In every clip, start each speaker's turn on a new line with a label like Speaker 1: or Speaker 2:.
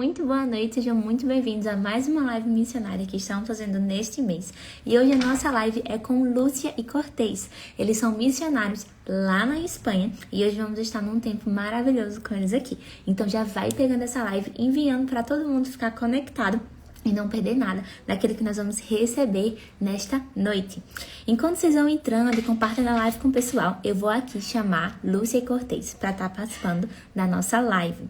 Speaker 1: Muito boa noite, sejam muito bem-vindos a mais uma live missionária que estamos fazendo neste mês. E hoje a nossa live é com Lúcia e Cortez. Eles são missionários lá na Espanha e hoje vamos estar num tempo maravilhoso com eles aqui. Então já vai pegando essa live, enviando para todo mundo ficar conectado e não perder nada daquilo que nós vamos receber nesta noite. Enquanto vocês vão entrando e compartilhando a live com o pessoal, eu vou aqui chamar Lúcia e Cortez para estar participando da nossa live.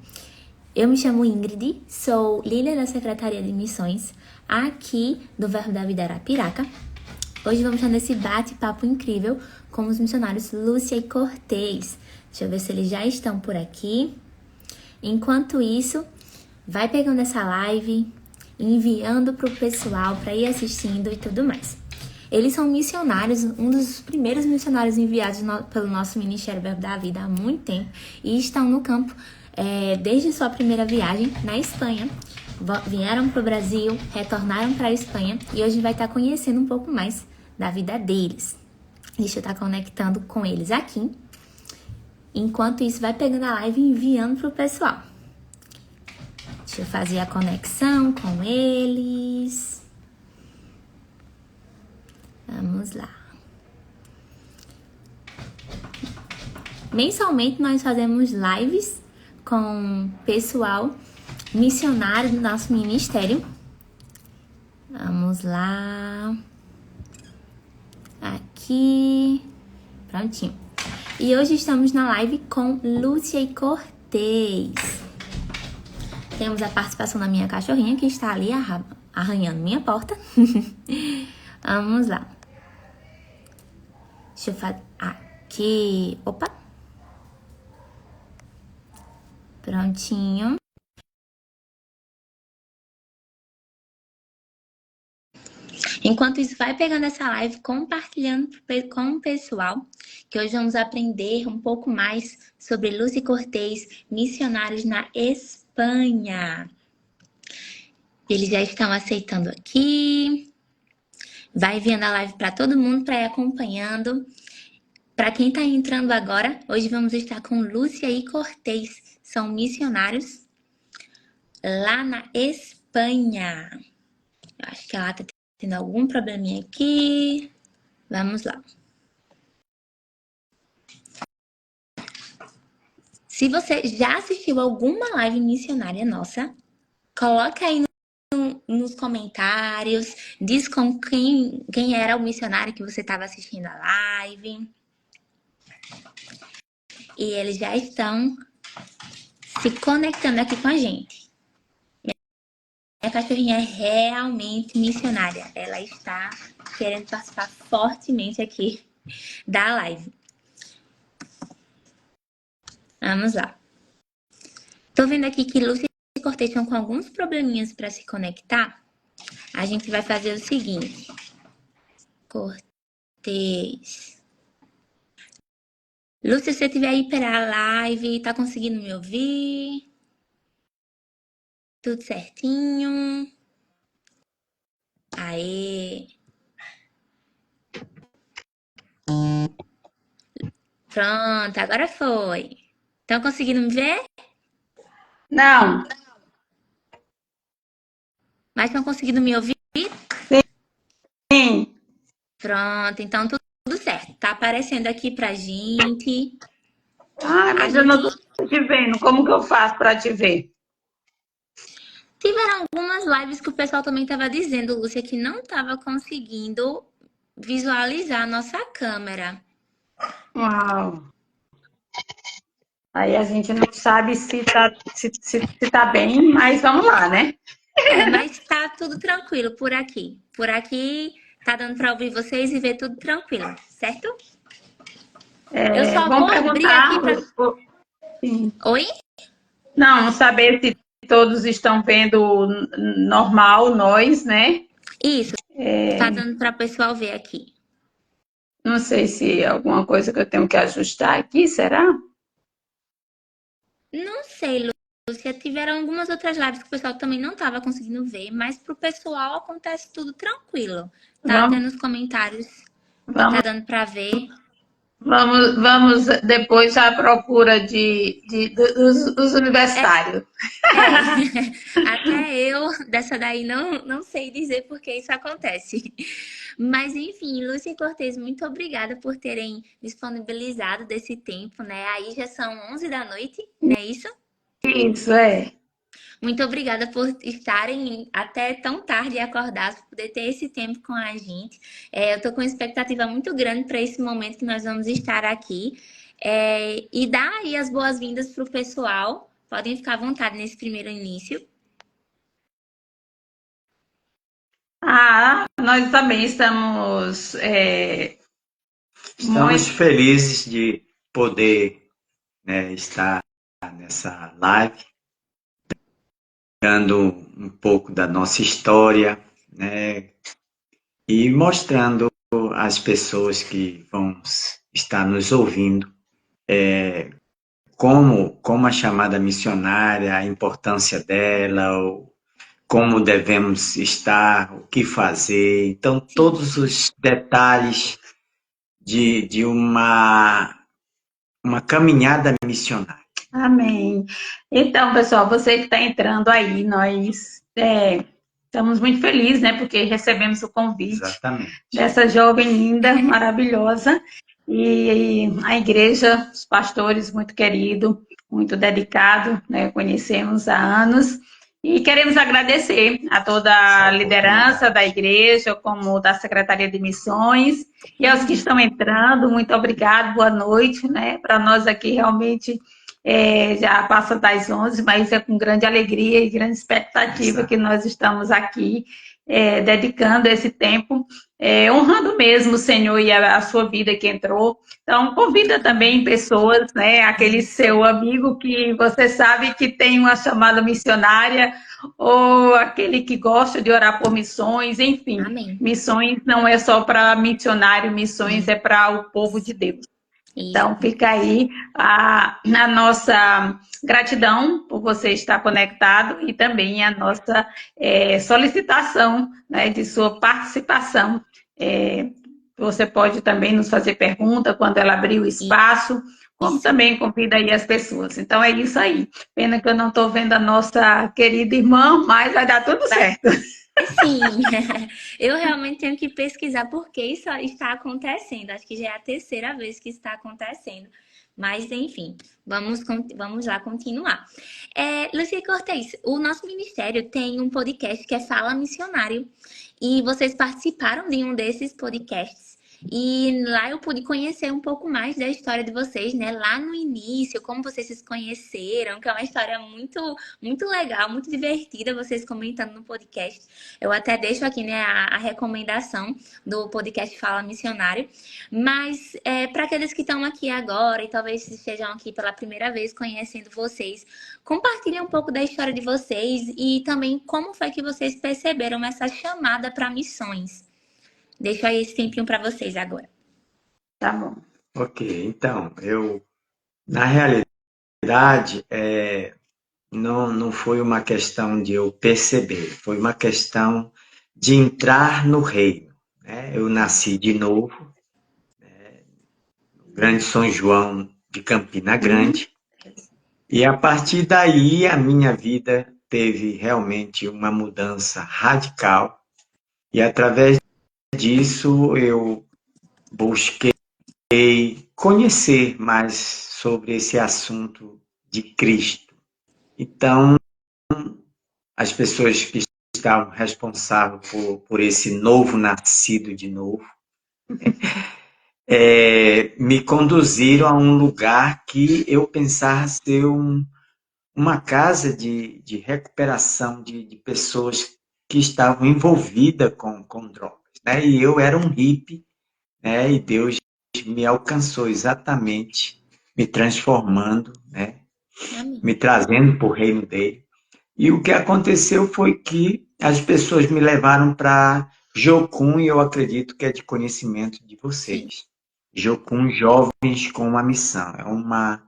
Speaker 1: Eu me chamo Ingrid, sou líder da Secretaria de Missões aqui do Verbo da Vida Arapiraca. Hoje vamos estar nesse bate-papo incrível com os missionários Lúcia e Cortez. Deixa eu ver se eles já estão por aqui. Enquanto isso, vai pegando essa live, enviando para o pessoal para ir assistindo e tudo mais. Eles são missionários, um dos primeiros missionários enviados pelo nosso Ministério Verbo da Vida há muito tempo e estão no campo desde sua primeira viagem na Espanha. Vieram para o Brasil, retornaram para a Espanha e hoje vai estar conhecendo um pouco mais da vida deles. Deixa eu estar conectando com eles aqui. Enquanto isso, vai pegando a live e enviando para o pessoal. Deixa eu fazer a conexão com eles. Vamos lá. Mensalmente nós fazemos lives com pessoal missionário do nosso ministério. Vamos lá. Aqui. Prontinho. E hoje estamos na live com Lúcia e Cortez. Temos a participação da minha cachorrinha que está ali arranhando minha porta. Vamos lá. Deixa eu fazer aqui. Opa. Prontinho. Enquanto isso, vai pegando essa live, compartilhando com o pessoal, que hoje vamos aprender um pouco mais sobre Lúcia e Cortez, missionários na Espanha. Eles já estão aceitando aqui. Vai enviando a live para todo mundo para ir acompanhando. Para quem está entrando agora, hoje vamos estar com Lúcia e Cortez. São missionários lá na Espanha. Eu acho que ela está tendo algum probleminha aqui. Vamos lá. Se você já assistiu alguma live missionária nossa, coloca aí nos comentários, diz com quem era o missionário que você estava assistindo a live. E eles já estão se conectando aqui com a gente. Minha cachorrinha é realmente missionária. Ela está querendo participar fortemente aqui da live. Vamos lá. Tô vendo aqui que Lúcia e Cortez estão com alguns probleminhas para se conectar. A gente vai fazer o seguinte. Cortez. Lúcia, se você estiver aí pela live, tá conseguindo me ouvir? Tudo certinho? Aê! Pronto, agora foi. Estão conseguindo me ver?
Speaker 2: Não.
Speaker 1: Mas estão conseguindo me ouvir?
Speaker 2: Sim.
Speaker 1: Pronto, então tudo certo. Tá aparecendo aqui pra gente.
Speaker 2: Mas eu não tô te vendo. Como que eu faço para te ver?
Speaker 1: Tiveram algumas lives que o pessoal também estava dizendo, Lúcia, que não estava conseguindo visualizar a nossa câmera.
Speaker 2: Uau. Aí a gente não sabe se tá bem, mas vamos lá, né?
Speaker 1: Mas tá tudo tranquilo por aqui. Por aqui tá dando para ouvir vocês e ver tudo tranquilo, certo? Eu só vou
Speaker 2: Vamos
Speaker 1: abrir
Speaker 2: perguntar.
Speaker 1: aqui para.
Speaker 2: Sim.
Speaker 1: Oi?
Speaker 2: Não, saber se todos estão vendo normal, nós, né?
Speaker 1: Isso, tá dando para o pessoal ver aqui.
Speaker 2: Não sei se é alguma coisa que eu tenho que ajustar aqui, será?
Speaker 1: Não sei, Lúcia, tiveram algumas outras lives que o pessoal também não estava conseguindo ver, mas pro pessoal acontece tudo tranquilo. Tá
Speaker 2: Vamos,
Speaker 1: tendo os comentários, tá
Speaker 2: vamos,
Speaker 1: dando para ver.
Speaker 2: Vamos depois à procura dos universitários.
Speaker 1: Até eu, dessa daí, não sei dizer por que isso acontece. Mas, enfim, Lúcia e Cortez, muito obrigada por terem disponibilizado desse tempo, né? Aí já são 11 da noite, não é isso?
Speaker 2: Isso, é.
Speaker 1: Muito obrigada por estarem até tão tarde acordados, por poder ter esse tempo com a gente. Eu estou com uma expectativa muito grande para esse momento que nós vamos estar aqui. E dar aí as boas-vindas para o pessoal. Podem ficar à vontade nesse primeiro início.
Speaker 2: Nós também estamos
Speaker 3: Estamos
Speaker 2: muito.
Speaker 3: felizes de poder, né, estar nessa live, dando um pouco da nossa história, né, e mostrando às pessoas que vão estar nos ouvindo como a chamada missionária, a importância dela, como devemos estar, o que fazer. Então,
Speaker 1: Sim.
Speaker 3: todos os detalhes de uma caminhada missionária.
Speaker 2: Amém. Então, pessoal, você que está entrando aí, nós estamos muito felizes, né? Porque recebemos o convite
Speaker 3: Exatamente.
Speaker 2: dessa jovem linda, maravilhosa, e a igreja, os pastores muito querido, muito dedicado, né? Conhecemos há anos. E queremos agradecer a toda a liderança da igreja, como da Secretaria de Missões, e aos que estão entrando, muito obrigado, boa noite, né? Para nós aqui realmente já passa das 11, mas é com grande alegria e grande expectativa que nós estamos aqui dedicando esse tempo, honrando mesmo o Senhor e a sua vida que entrou. Então, convida também pessoas, né? Aquele seu amigo que você sabe que tem uma chamada missionária, ou aquele que gosta de orar por missões, enfim.
Speaker 1: Amém.
Speaker 2: Missões não é só para missionário, missões é para o povo de Deus. Então, fica aí a nossa gratidão por você estar conectado e também a nossa solicitação, né, de sua participação. Você pode também nos fazer pergunta quando ela abrir o espaço, como também convida aí as pessoas. Então, é isso aí. Pena que eu não estou vendo a nossa querida irmã, mas vai dar tudo certo.
Speaker 1: Sim, eu realmente tenho que pesquisar por que isso está acontecendo. Acho que já é a terceira vez que está acontecendo. Mas, enfim, vamos lá continuar. Lucia Cortez, o nosso ministério tem um podcast que é Fala Missionário. E vocês participaram de um desses podcasts. E lá eu pude conhecer um pouco mais da história de vocês, né? Lá no início, como vocês se conheceram, que é uma história muito, muito legal, muito divertida, vocês comentando no podcast. Eu até deixo aqui, né, a recomendação do podcast Fala Missionário. Mas para aqueles que estão aqui agora e talvez estejam aqui pela primeira vez conhecendo vocês, compartilhem um pouco da história de vocês e também como foi que vocês perceberam essa chamada para missões. Deixo aí esse tempinho para vocês agora.
Speaker 2: Tá bom.
Speaker 3: Ok, então, na realidade, não foi uma questão de eu perceber, foi uma questão de entrar no reino. Né? Eu nasci de novo, no Grande São João de Campina Grande, e a partir daí a minha vida teve realmente uma mudança radical, e através disso eu busquei conhecer mais sobre esse assunto de Cristo. Então, as pessoas que estavam responsáveis por esse novo nascido de novo me conduziram a um lugar que eu pensava ser uma casa de recuperação de pessoas que estavam envolvidas com drogas. Né? E eu era um hippie, né? E Deus me alcançou exatamente, me transformando, né? Me trazendo para o reino dele. E o que aconteceu foi que as pessoas me levaram para Jocum, e eu acredito que é de conhecimento de vocês. Jocum, Jovens com uma Missão. É uma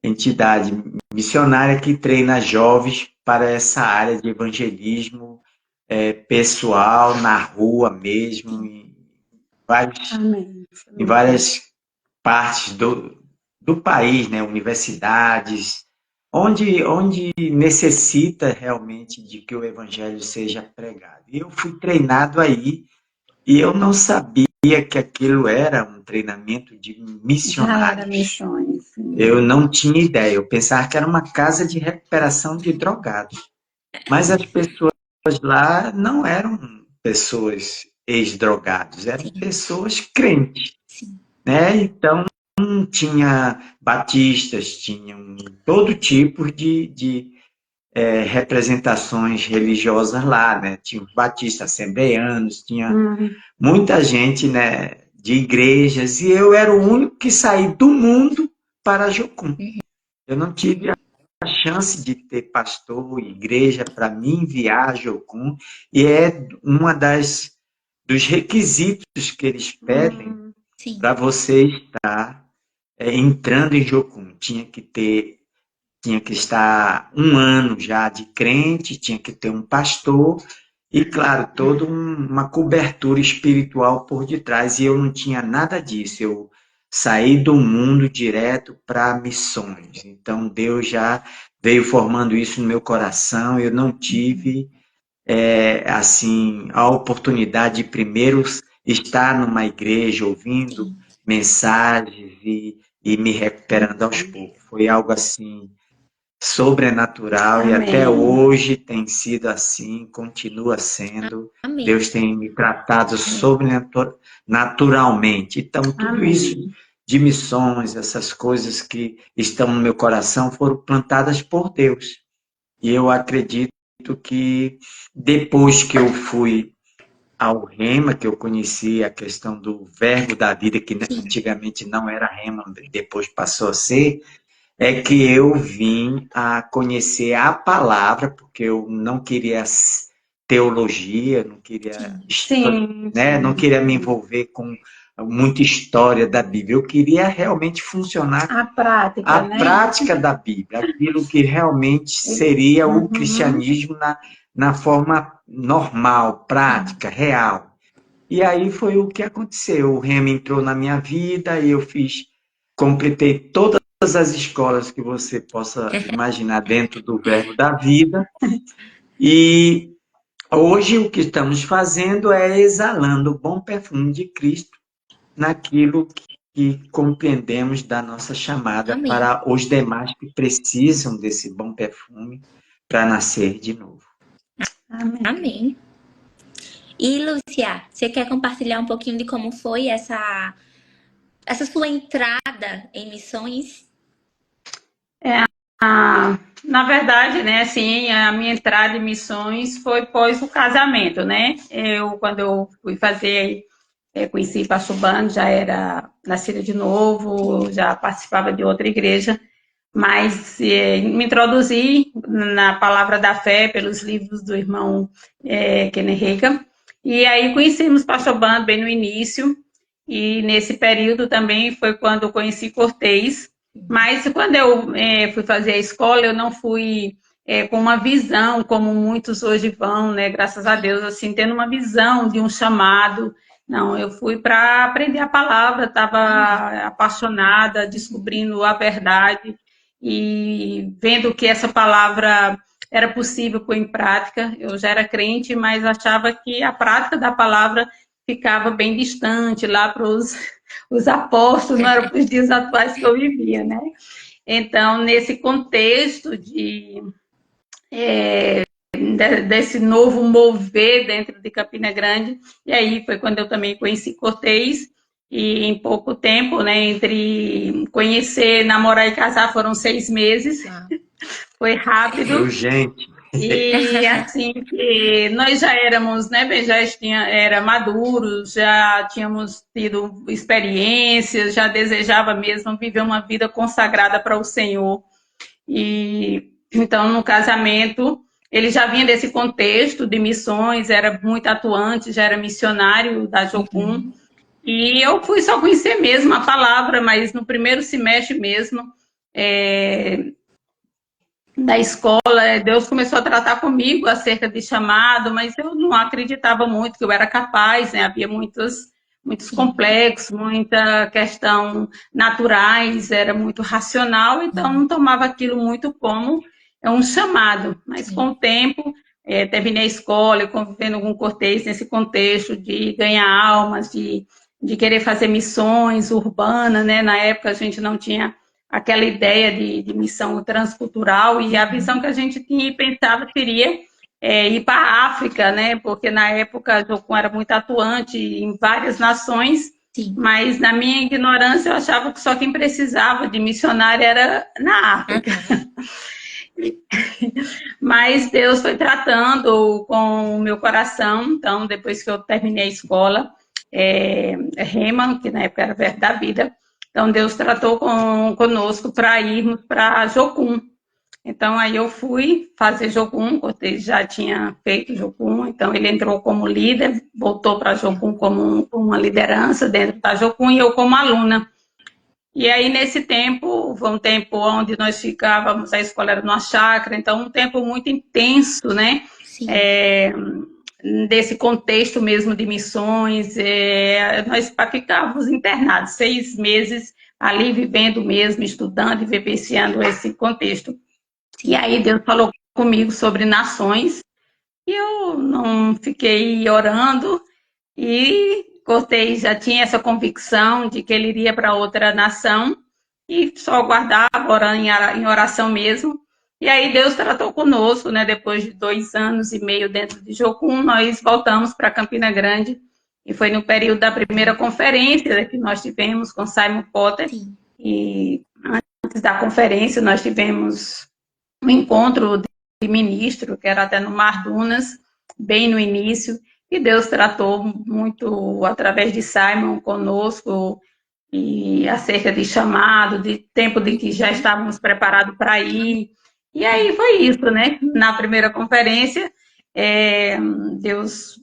Speaker 3: entidade missionária que treina jovens para essa área de evangelismo pessoal, na rua mesmo, em várias partes do país, né, universidades, onde necessita realmente de que o evangelho seja pregado. E eu fui treinado aí, e eu não sabia que aquilo era um treinamento de
Speaker 2: Já era
Speaker 3: missionários.
Speaker 2: missões.
Speaker 3: Eu não tinha ideia, eu pensava que era uma casa de recuperação de drogados. Mas as pessoas lá não eram pessoas ex-drogados, eram
Speaker 1: Sim,
Speaker 3: pessoas crentes,
Speaker 1: sim.
Speaker 3: né? Então, tinha batistas, tinham todo tipo de representações religiosas lá, né? Tinha os batistas, assembleianos, tinha
Speaker 2: Hum,
Speaker 3: muita gente, né, de igrejas, e eu era o único que saí do mundo para Jocum.
Speaker 1: Uhum.
Speaker 3: Eu não tive a chance de ter pastor, igreja para me enviar a Jocum, e é uma dos requisitos que eles pedem
Speaker 2: hum,
Speaker 1: Sim,
Speaker 3: para você estar entrando em Jocum. Tinha que estar um ano já de crente, tinha que ter um pastor e, claro, toda uma cobertura espiritual por detrás. E eu não tinha nada disso. Eu saí do mundo direto para missões. Então, Deus já veio formando isso no meu coração. Eu não tive, assim, a oportunidade de primeiro estar numa igreja ouvindo
Speaker 1: sim.
Speaker 3: mensagens e me recuperando aos poucos. Foi algo assim sobrenatural e até
Speaker 2: amém.
Speaker 3: hoje tem sido assim, continua sendo.
Speaker 1: Amém.
Speaker 3: Deus tem me tratado sobrenaturalmente. Então, tudo isso
Speaker 2: Amém.
Speaker 3: de missões, essas coisas que estão no meu coração foram plantadas por Deus. E eu acredito que depois que eu fui ao Rema, que eu conheci a questão do verbo da vida, que
Speaker 1: Sim.
Speaker 3: antigamente não era Rema, depois passou a ser, é que eu vim a conhecer a palavra, porque eu não queria teologia, não queria,
Speaker 1: Sim.
Speaker 2: Sim,
Speaker 3: né, não
Speaker 2: sim.
Speaker 3: queria me envolver com muita história da Bíblia. Eu queria realmente funcionar
Speaker 2: A prática,
Speaker 3: a
Speaker 2: né?
Speaker 3: prática da Bíblia, aquilo que realmente seria o
Speaker 2: Uhum.
Speaker 3: cristianismo na forma normal,
Speaker 1: Sim.
Speaker 3: prática, real. E aí foi o que aconteceu. O Rema entrou na minha vida e eu completei todas as escolas que você possa imaginar dentro do verbo da vida. E hoje o que estamos fazendo é exalando o bom perfume de Cristo naquilo que compreendemos da nossa chamada
Speaker 1: Amém.
Speaker 3: para os demais que precisam desse bom perfume para nascer de novo.
Speaker 2: Amém.
Speaker 1: Amém. E Lúcia, você quer compartilhar um pouquinho de como foi essa sua entrada em missões?
Speaker 2: Na verdade, né, assim, a minha entrada em missões foi pós o casamento, né? Quando eu fui fazer, conheci Pastor Bando, já era nascida de novo, já participava de outra igreja, mas me introduzi na palavra da fé pelos livros do irmão Kenneth Reagan, e aí conhecemos Pastor Bando bem no início, e nesse período também foi quando eu conheci Cortez, mas quando eu fui fazer a escola, eu não fui com uma visão, como muitos hoje vão, né? Graças a Deus, assim, tendo uma visão de um chamado. Não, eu fui para aprender a palavra, estava
Speaker 1: Amém.
Speaker 2: apaixonada, descobrindo a verdade e vendo que essa palavra era possível pôr em prática. Eu já era crente, mas achava que a prática da palavra ficava bem distante lá para os apóstolos, não era para os dias atuais que eu vivia, né? Então, nesse contexto desse novo mover dentro de Campina Grande, e aí foi quando eu também conheci Cortez, e em pouco tempo, né, entre conhecer, namorar e casar foram 6 meses,
Speaker 1: Uau.
Speaker 2: foi rápido,
Speaker 3: Gente,
Speaker 2: e assim que nós já éramos, né, era maduros, já tínhamos tido experiências, já desejava mesmo viver uma vida consagrada para o Senhor. E então no casamento ele já vinha desse contexto de missões, era muito atuante, já era missionário da Jocum.
Speaker 1: Uhum.
Speaker 2: E eu fui só conhecer mesmo a palavra, mas no primeiro semestre mesmo, da escola, Deus começou a tratar comigo acerca de chamado, mas eu não acreditava muito que eu era capaz, né? Havia muitos complexos, muita questão naturais, era muito racional, então não tomava aquilo muito como um chamado. Mas com o tempo, terminei a escola, convivendo com Cortez nesse contexto de ganhar almas, de querer fazer missões urbanas, né? Na época a gente não tinha aquela ideia de missão transcultural, e a visão que a gente tinha e pensava seria ir para a África, né? Porque na época Jocum era muito atuante em várias nações,
Speaker 1: Sim.
Speaker 2: mas na minha ignorância eu achava que só quem precisava de missionário era na África. Mas Deus foi tratando com o meu coração. Então, depois que eu terminei a escola, Rema, que na época era Verbo da Vida, então Deus tratou conosco para irmos para Jocum. Então, aí eu fui fazer Jocum, Cortez já tinha feito Jocum, então ele entrou como líder, voltou para Jocum como uma liderança dentro da Jocum, e eu como aluna. E aí, nesse tempo, foi um tempo onde nós ficávamos, a escola era numa chácara, então um tempo muito intenso, né? Desse contexto mesmo de missões, nós ficávamos internados 6 meses ali, vivendo mesmo, estudando e vivenciando esse contexto. E aí Deus falou comigo sobre nações, e eu não fiquei orando, e Cortez já tinha essa convicção de que ele iria para outra nação, e só guardava, orando em oração mesmo. E aí Deus tratou conosco, né? Depois de 2 anos e meio dentro de Jocum, nós voltamos para Campina Grande, e foi no período da primeira conferência que nós tivemos com Simon Potter.
Speaker 1: Sim.
Speaker 2: E antes da conferência nós tivemos um encontro de ministro, que era até no Mar Dunas, bem no início, e Deus tratou muito através de Simon conosco, e acerca de chamado, de tempo de que já estávamos preparados para ir. E aí foi isso, né? Na primeira conferência, Deus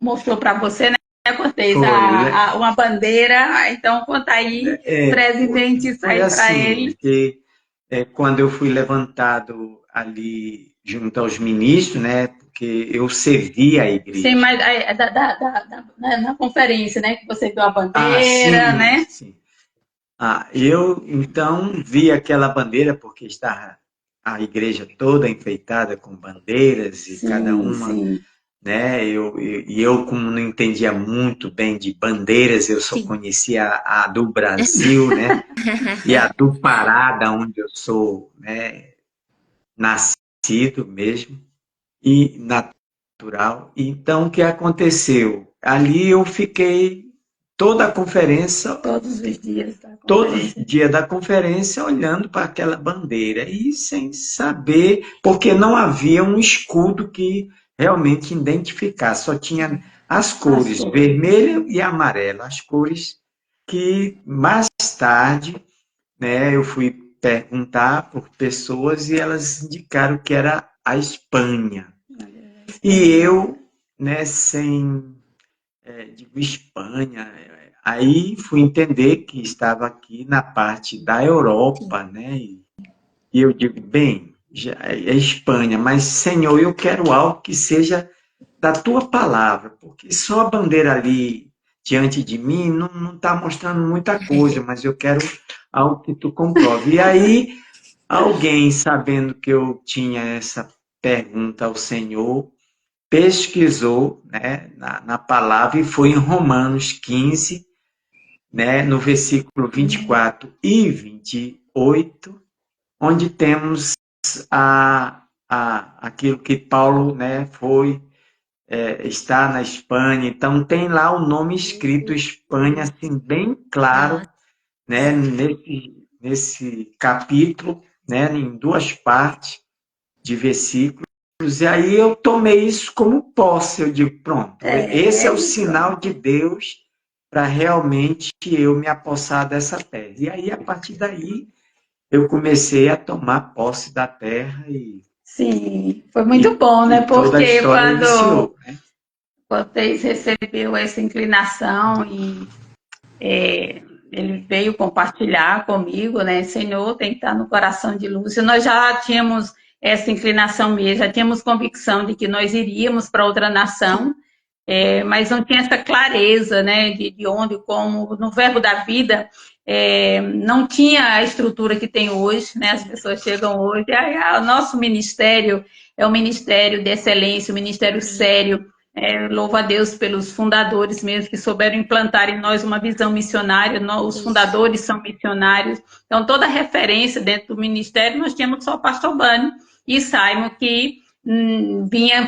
Speaker 2: mostrou para você, né, Cortez, uma bandeira. Então, conta aí, presidente, isso aí para ele.
Speaker 3: Que, quando eu fui levantado ali junto aos ministros, né? Porque eu servi a igreja.
Speaker 2: Sim, mas na conferência, né? Que você viu a bandeira,
Speaker 3: sim,
Speaker 2: né?
Speaker 3: Sim. Eu, então, vi aquela bandeira, porque estava a igreja toda enfeitada com bandeiras, e cada uma,
Speaker 2: sim.
Speaker 3: né? Eu, como não entendia muito bem de bandeiras, eu só conhecia a do Brasil, né? E a do Pará, da onde eu sou, né? Nascido mesmo, e natural. Então, o que aconteceu? Ali eu fiquei toda a conferência,
Speaker 2: todos os
Speaker 3: dias da conferência, olhando para aquela bandeira e sem saber, porque não havia um escudo que realmente identificasse, só tinha as cores vermelho e amarelo, as cores que mais tarde, né, eu fui perguntar por pessoas e elas indicaram que era a Espanha. E eu, né, digo Espanha, aí fui entender que estava aqui na parte da Europa, né? E eu digo, bem, já é Espanha, mas Senhor, eu quero algo que seja da tua palavra, porque só a bandeira ali diante de mim não está mostrando muita coisa, mas eu quero algo que tu comprove. E aí, alguém, sabendo que eu tinha essa pergunta ao Senhor, pesquisou, né, na palavra, e foi em Romanos 15, né, no versículo 24 e 28, onde temos aquilo que Paulo, né, está na Espanha. Então, tem lá o nome escrito Espanha, assim, bem claro, né, nesse capítulo, né, em 2 partes de versículos. E aí eu tomei isso como posse. Eu digo, pronto, esse é o sinal de Deus para realmente eu me apossar dessa terra. E aí, a partir daí, eu comecei a tomar posse da terra.
Speaker 2: Sim, foi muito bom, né? Porque quando Cortez recebeu essa inclinação e ele veio compartilhar comigo, né? Senhor, tem que estar no coração de Lúcia. Nós já tínhamos essa inclinação mesmo, já tínhamos convicção de que nós iríamos para outra nação. mas não tinha essa clareza, né, de onde, como, no Verbo da Vida, não tinha a estrutura que tem hoje, né, as pessoas chegam hoje, o nosso ministério é um ministério de excelência, um ministério sério, louvo a Deus pelos fundadores mesmo, que souberam implantar em nós uma visão missionária, os fundadores são missionários, então toda referência dentro do ministério, nós tínhamos só o pastor Bani e Simon, que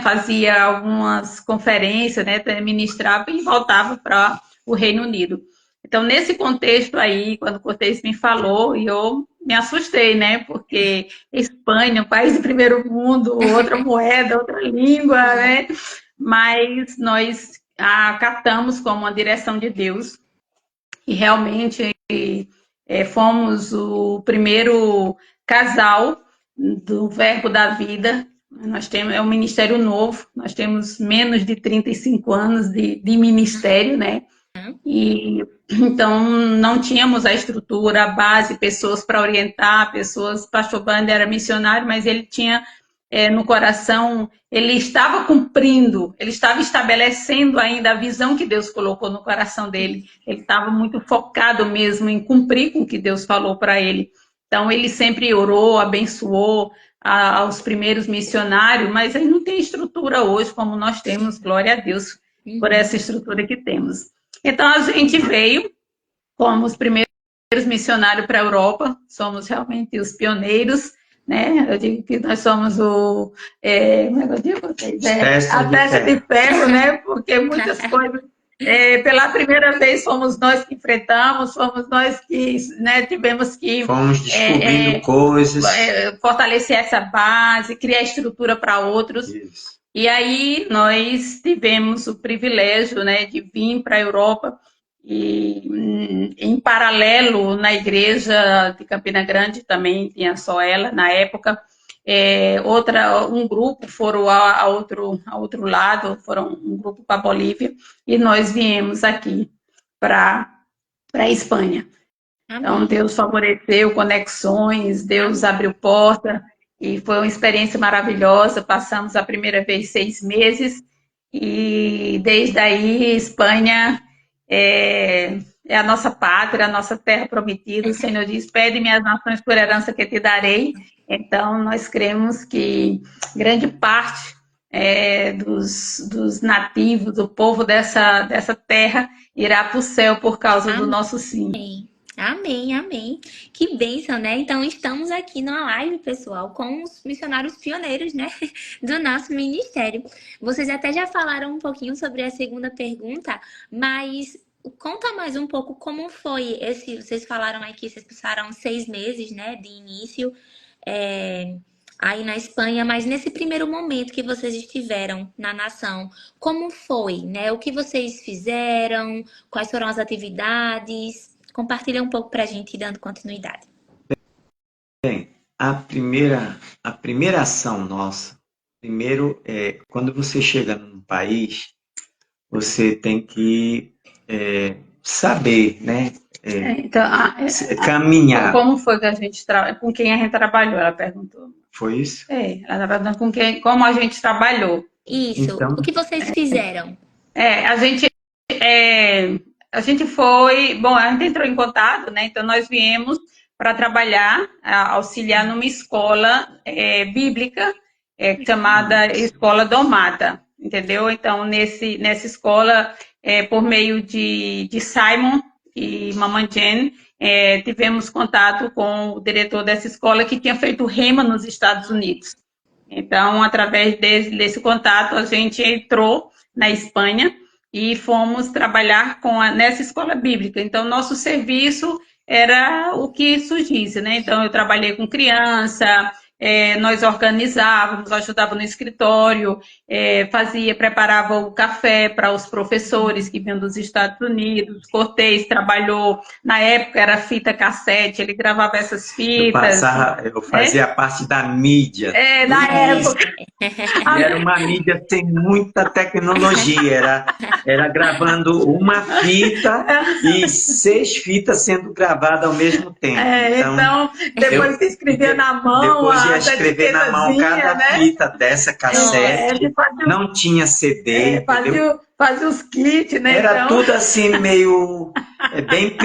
Speaker 2: fazia algumas conferências, né, ministrava e voltava para o Reino Unido. Então, nesse contexto aí, quando o Cortez me falou, eu me assustei, né, porque Espanha, um país de primeiro mundo, outra moeda, outra língua, né, mas nós acatamos como uma direção de Deus e realmente fomos o primeiro casal do Verbo da Vida. Nós temos, é um ministério novo, nós temos menos de 35 anos de ministério, né? E então não tínhamos a estrutura, a base, pessoas para orientar, pessoas. Pastor Bani era missionário, mas ele tinha no coração, ele estava cumprindo, ele estava estabelecendo ainda a visão que Deus colocou no coração dele. Ele estava muito focado mesmo em cumprir com o que Deus falou para ele. Então ele sempre orou, abençoou aos primeiros missionários, mas aí não tem estrutura hoje como nós temos, glória a Deus por essa estrutura que temos. Então a gente veio como os primeiros missionários para a Europa, somos realmente os pioneiros, né? Eu digo que nós somos como é que eu digo vocês? A testa de ferro, né? Porque muitas coisas, pela primeira vez fomos nós que enfrentamos, fomos nós que, né, tivemos que
Speaker 3: fomos descobrindo coisas,
Speaker 2: fortalecer essa base, criar estrutura para outros. Isso. E aí nós tivemos o privilégio, né, de vir para a Europa e em paralelo na igreja de Campina Grande também tinha só ela na época, um grupo foram a outro lado, foram um grupo para a Bolívia e nós viemos aqui para a Espanha. Amém. Então Deus favoreceu conexões, Deus abriu porta e foi uma experiência maravilhosa. Passamos a primeira vez 6 meses e desde aí Espanha é a nossa pátria, a nossa terra prometida. O Senhor diz, pede-me as nações por herança que te darei. Então, nós cremos que grande parte dos nativos, do povo dessa terra, irá para o céu por causa do nosso sim.
Speaker 1: Amém, amém. Que bênção, né? Então, estamos aqui numa live, pessoal, com os missionários pioneiros, né, do nosso ministério. Vocês até já falaram um pouquinho sobre a segunda pergunta, mas conta mais um pouco como foi esse... Vocês falaram aí que vocês passaram 6 meses, né, de início aí na Espanha, mas nesse primeiro momento que vocês estiveram na nação, como foi, né? O que vocês fizeram? Quais foram as atividades? Compartilha um pouco para a gente, dando continuidade.
Speaker 3: Bem, a primeira ação nossa, primeiro, quando você chega num país, você tem que saber, né? Caminhar.
Speaker 2: Como foi que a gente com quem a gente trabalhou? Ela perguntou.
Speaker 3: Foi isso?
Speaker 2: Ela está perguntando como a gente trabalhou.
Speaker 1: Isso. Então, o que vocês fizeram?
Speaker 2: A gente foi... Bom, a gente entrou em contato, né? Então, nós viemos para trabalhar, auxiliar numa escola bíblica chamada Escola Domata, entendeu? Então, nessa escola, por meio de Simon e Mamãe Jane, tivemos contato com o diretor dessa escola que tinha feito Rema nos Estados Unidos. Então, através desse contato, a gente entrou na Espanha e fomos trabalhar nessa escola bíblica. Então, nosso serviço era o que surgisse, né? Então, eu trabalhei com criança, nós organizávamos, ajudava no escritório, preparava o café para os professores que vinham dos Estados Unidos. Cortez trabalhou, na época era fita cassete, ele gravava essas fitas.
Speaker 3: Eu fazia parte da mídia.
Speaker 2: Na época.
Speaker 3: Era uma mídia sem muita tecnologia, era gravando uma fita e 6 fitas sendo gravadas ao mesmo tempo.
Speaker 2: Então depois se escrevia na mão.
Speaker 3: Depois a escrever na mão cada fita dessa cassete. Não tinha CD, entendeu?
Speaker 2: Fazia os kits, né?
Speaker 3: Era tudo assim, meio bem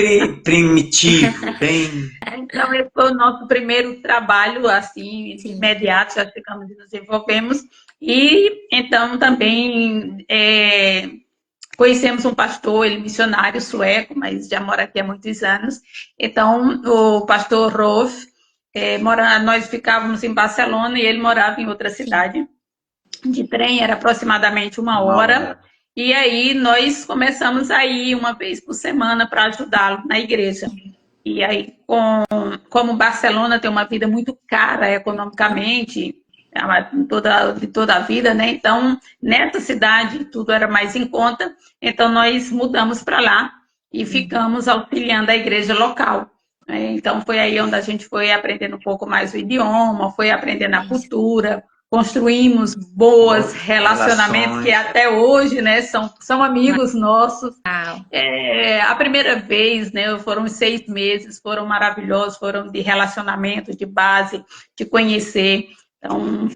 Speaker 3: primitivo, bem...
Speaker 2: Então, esse foi o nosso primeiro trabalho, assim, imediato, já ficamos e nos desenvolvemos. E, então, também conhecemos um pastor, ele missionário sueco, mas já mora aqui há muitos anos. Então, o pastor Rolf, nós ficávamos em Barcelona e ele morava em outra cidade. De trem, era aproximadamente uma hora. E aí, nós começamos a ir uma vez por semana para ajudá-lo na igreja. E aí, como Barcelona tem uma vida muito cara economicamente, de toda a vida, né? Então, nessa cidade, tudo era mais em conta. Então, nós mudamos para lá e ficamos auxiliando a igreja local. Então, foi aí onde a gente foi aprendendo um pouco mais o idioma, foi aprendendo a cultura, construímos boas relacionamentos que até hoje, né, são amigos nossos. A primeira vez, né, foram 6 meses, foram maravilhosos, foram de relacionamento, de base, de conhecer. Então,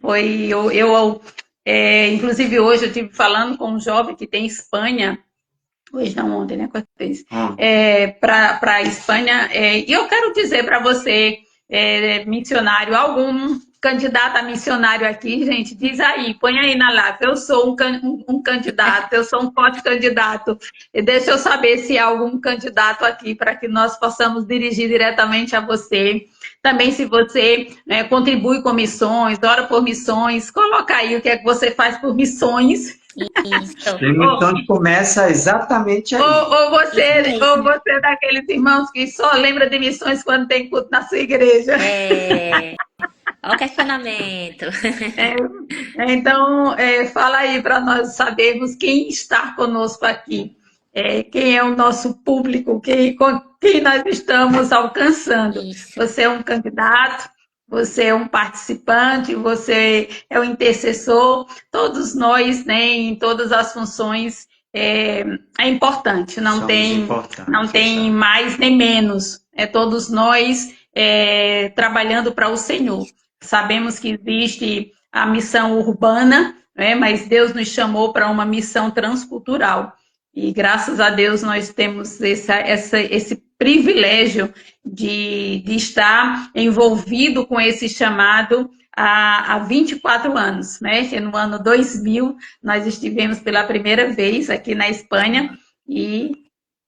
Speaker 2: inclusive hoje eu estive falando com um jovem que tem Espanha, hoje não, ontem, né, para a Espanha, e eu quero dizer para você, missionário, algum candidato a missionário aqui, gente, diz aí, põe aí na live, eu sou um candidato, eu sou um forte candidato, e deixa eu saber se há algum candidato aqui para que nós possamos dirigir diretamente a você. Também se você contribui com missões, ora por missões, coloca aí o que é que você faz por missões.
Speaker 3: Isso. Tem missão que começa exatamente aí.
Speaker 2: Ou você é daqueles irmãos que só lembra de missões quando tem culto na sua igreja.
Speaker 1: Olha o questionamento.
Speaker 2: Então, fala aí para nós sabermos quem está conosco aqui. Quem é o nosso público, com quem nós estamos alcançando. Isso. Você é um candidato, você é um participante, você é um intercessor. Todos nós, né, em todas as funções, é importante. Não tem mais nem menos. Todos nós trabalhando para o Senhor. Sabemos que existe a missão urbana, né, mas Deus nos chamou para uma missão transcultural. E graças a Deus nós temos esse privilégio de estar envolvido com esse chamado há 24 anos, né? Que no ano 2000 nós estivemos pela primeira vez aqui na Espanha e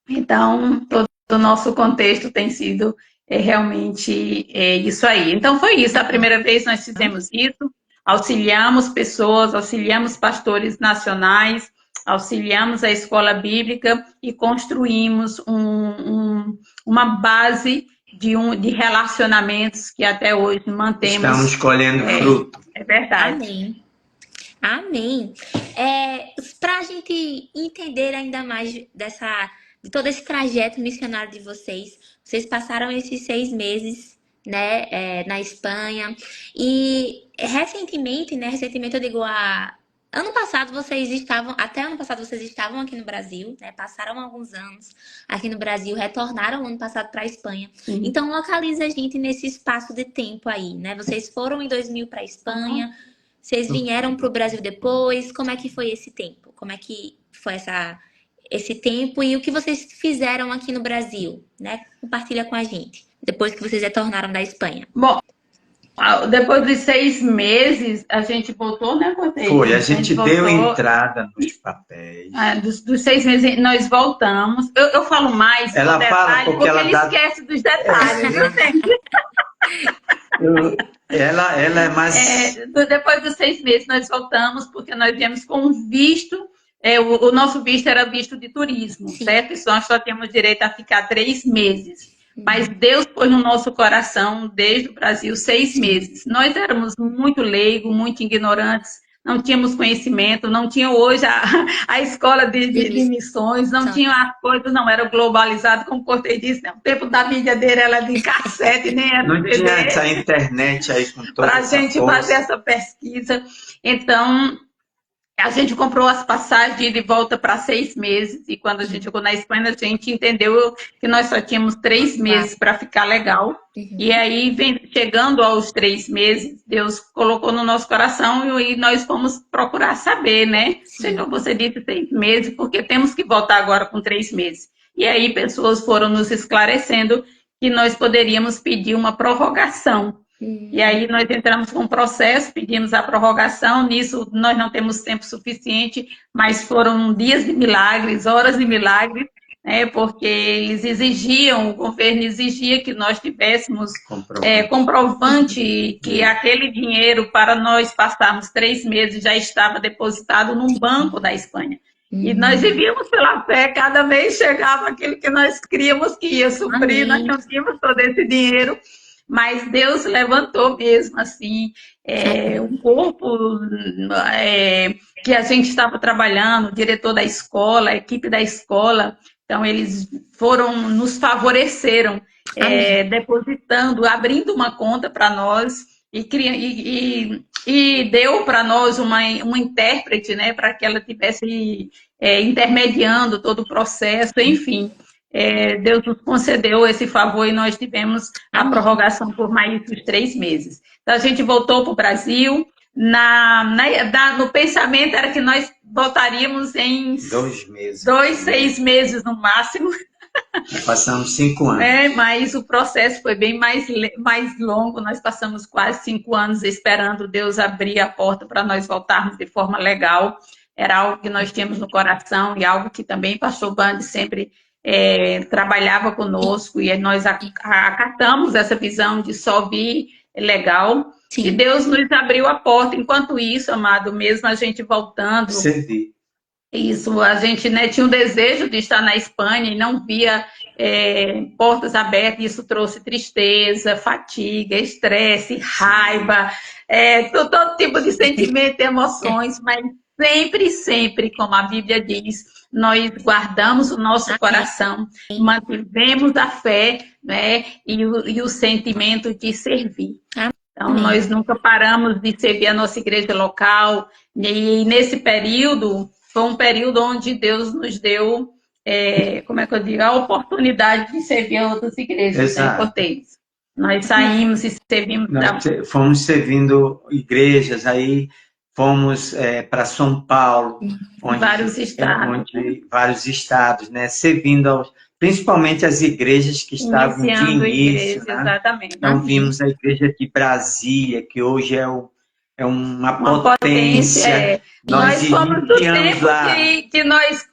Speaker 2: então todo o nosso contexto tem sido realmente isso aí. Então foi isso, a primeira vez nós fizemos isso, auxiliamos pessoas, auxiliamos pastores nacionais, auxiliamos a escola bíblica e construímos uma base de relacionamentos que até hoje mantemos.
Speaker 3: Estamos colhendo fruto.
Speaker 2: É verdade.
Speaker 1: Amém. Amém. Para a gente entender ainda mais de todo esse trajeto missionário de vocês passaram esses 6 meses, né, na Espanha e recentemente eu digo até ano passado vocês estavam aqui no Brasil, né? Passaram alguns anos aqui no Brasil, retornaram ano passado para a Espanha. Uhum. Então, localiza a gente nesse espaço de tempo aí, né? Vocês foram em 2000 para a Espanha, vocês vieram para o Brasil depois. Como é que foi esse tempo? Como é que foi esse tempo e o que vocês fizeram aqui no Brasil, né? Compartilha com a gente, depois que vocês retornaram da Espanha.
Speaker 2: Bom, depois de 6 meses, a gente voltou, né, Cortez?
Speaker 3: Foi, a gente deu entrada nos papéis.
Speaker 2: Dos 6 meses, nós voltamos. Eu falo mais
Speaker 3: ela fala porque ela
Speaker 2: esquece dos detalhes, viu, gente?
Speaker 3: Ela é mais...
Speaker 2: depois dos 6 meses, nós voltamos, porque nós viemos com um visto. O nosso visto era visto de turismo, certo? E nós só tínhamos direito a ficar 3 meses. Mas Deus pôs no nosso coração, desde o Brasil, 6 meses. Nós éramos muito leigos, muito ignorantes, não tínhamos conhecimento, não tinha hoje a escola de missões, não tinha as coisas, não era globalizado, como o Cortez disse, né? O tempo da mídia dele era de cassete, nem era
Speaker 3: não tinha essa internet aí com toda
Speaker 2: para a gente fazer essa pesquisa. Então, A gente comprou as passagens de ida e volta para 6 meses, e quando a gente chegou na Espanha, a gente entendeu que nós só tínhamos 3 meses para ficar legal. E aí, chegando aos 3 meses, Deus colocou no nosso coração e nós fomos procurar saber, né? Senhor, você disse 6 meses, porque temos que voltar agora com 3 meses. E aí, pessoas foram nos esclarecendo que nós poderíamos pedir uma prorrogação. E aí nós entramos com o processo, pedimos a prorrogação, nisso nós não temos tempo suficiente, mas foram dias de milagres, horas de milagres, né, porque eles exigiam, o governo exigia que nós tivéssemos comprovante que aquele dinheiro para nós passarmos 3 meses já estava depositado num banco da Espanha. E nós vivíamos pela fé, cada mês chegava aquilo que nós queríamos que ia suprir, nós não tínhamos todo esse dinheiro. Mas Deus levantou mesmo, assim, o corpo que a gente estava trabalhando, o diretor da escola, a equipe da escola, então eles nos favoreceram, depositando, abrindo uma conta para nós e deu para nós uma intérprete, né, para que ela estivesse intermediando todo o processo, enfim. Deus nos concedeu esse favor e nós tivemos a prorrogação por mais uns 3 meses. Então, a gente voltou para o Brasil. No pensamento era que nós voltaríamos em
Speaker 3: 2 meses.
Speaker 2: 6 meses no máximo.
Speaker 3: Passamos 5 anos.
Speaker 2: Mas o processo foi bem mais longo. Nós passamos quase 5 anos esperando Deus abrir a porta para nós voltarmos de forma legal. Era algo que nós tínhamos no coração e algo que também o pastor Band sempre trabalhava conosco, e nós acatamos essa visão de só vir legal. Sim. E Deus nos abriu a porta. Enquanto isso, amado, mesmo a gente voltando...
Speaker 3: Servir.
Speaker 2: Isso, a gente, né, tinha um desejo de estar na Espanha e não via portas abertas. Isso trouxe tristeza, fatiga, estresse, raiva, todo tipo de sentimento e emoções, mas sempre, como a Bíblia diz, nós guardamos o nosso coração, mantivemos a fé, né, e o sentimento de servir. Então, nós nunca paramos de servir a nossa igreja local, e nesse período, foi um período onde Deus nos deu, como é que eu digo, a oportunidade de servir a outras igrejas, né, Cortez? Nós saímos e servimos...
Speaker 3: Fomos servindo igrejas, aí fomos para São Paulo, onde vários estados, né, servindo principalmente as igrejas que estavam de início. Né?
Speaker 2: Exatamente.
Speaker 3: Então, vimos a igreja de Brasília, que hoje é uma potência.
Speaker 2: Nós fomos do tempo que nós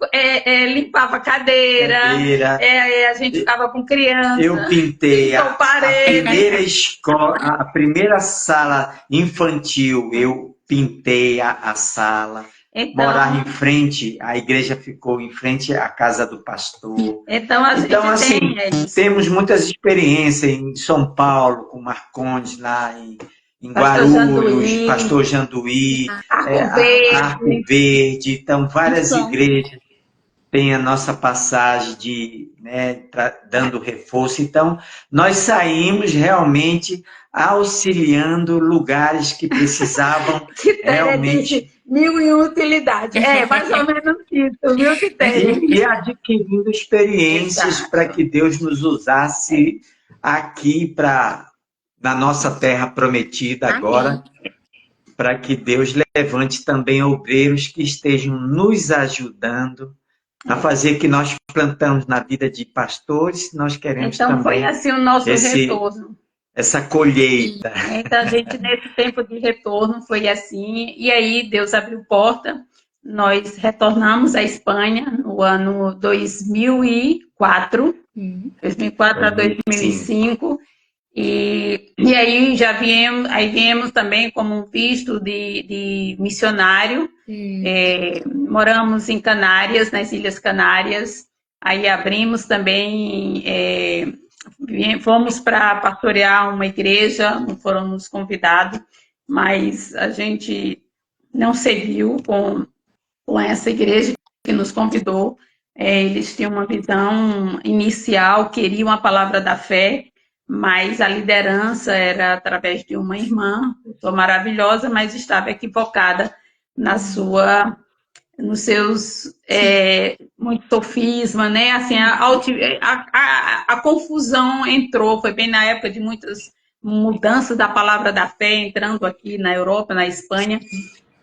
Speaker 2: limpava a cadeira, a gente ficava com criança.
Speaker 3: Eu pintei a primeira escola, a primeira sala infantil, eu pintei a sala. Então, morava em frente, a igreja ficou em frente à casa do pastor.
Speaker 2: Então assim,
Speaker 3: temos muitas experiências em São Paulo, com Marcondes lá em Guarulhos, Pastor Janduí, Arco Verde. Então, várias igrejas têm a nossa passagem dando reforço. Então, nós saímos realmente auxiliando lugares que precisavam realmente...
Speaker 2: Mil e utilidade. Mais ou menos isso, viu, que tem.
Speaker 3: E adquirindo experiências para que Deus nos usasse aqui na nossa terra prometida agora, para que Deus levante também obreiros que estejam nos ajudando a fazer o que nós plantamos na vida de pastores, nós queremos também...
Speaker 2: Então foi assim o nosso retorno.
Speaker 3: Essa colheita.
Speaker 2: Então, a gente, nesse tempo de retorno, foi assim. E aí, Deus abriu porta. Nós retornamos à Espanha no ano 2004. 2004 a 2005. E aí, viemos também como um visto de missionário. Moramos em Canárias, nas Ilhas Canárias. Aí, abrimos também... fomos para pastorear uma igreja, não foram nos convidados, mas a gente não seguiu com essa igreja que nos convidou. Eles tinham uma visão inicial, queriam a palavra da fé, mas a liderança era através de uma irmã, pessoa maravilhosa, mas estava equivocada na sua, nos seus muito sofisma, né? Assim, a confusão entrou, foi bem na época de muitas mudanças da palavra da fé entrando aqui na Europa, na Espanha,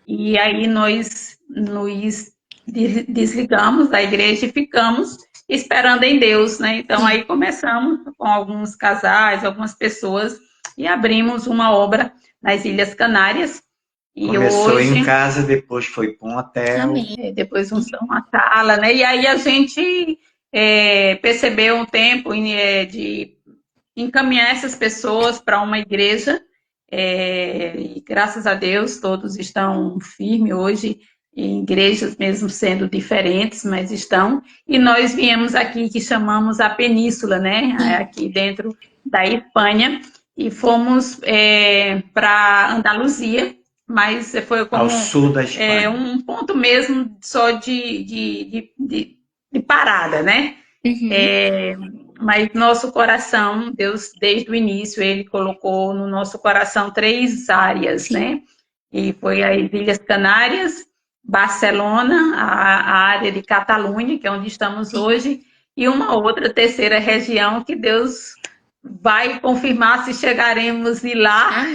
Speaker 2: e aí nós nos desligamos da igreja e ficamos esperando em Deus, né? Então aí começamos com alguns casais, algumas pessoas e abrimos uma obra nas Ilhas Canárias. E
Speaker 3: começou
Speaker 2: hoje,
Speaker 3: em casa, depois foi para um hotel.
Speaker 2: Depois uma sala, né? E aí a gente percebeu um tempo de encaminhar essas pessoas para uma igreja. E graças a Deus todos estão firmes hoje em igrejas, mesmo sendo diferentes, mas estão. E nós viemos aqui, que chamamos a Península, né? Aqui dentro da Espanha, e fomos para Andaluzia, mas foi como
Speaker 3: ao sul da Espanha.
Speaker 2: Um ponto mesmo só de parada, né? Mas nosso coração, Deus, desde o início, Ele colocou no nosso coração 3 áreas, né? E foi as Ilhas Canárias, Barcelona, a área de Catalunha, que é onde estamos hoje, e uma outra terceira região que Deus vai confirmar se chegaremos lá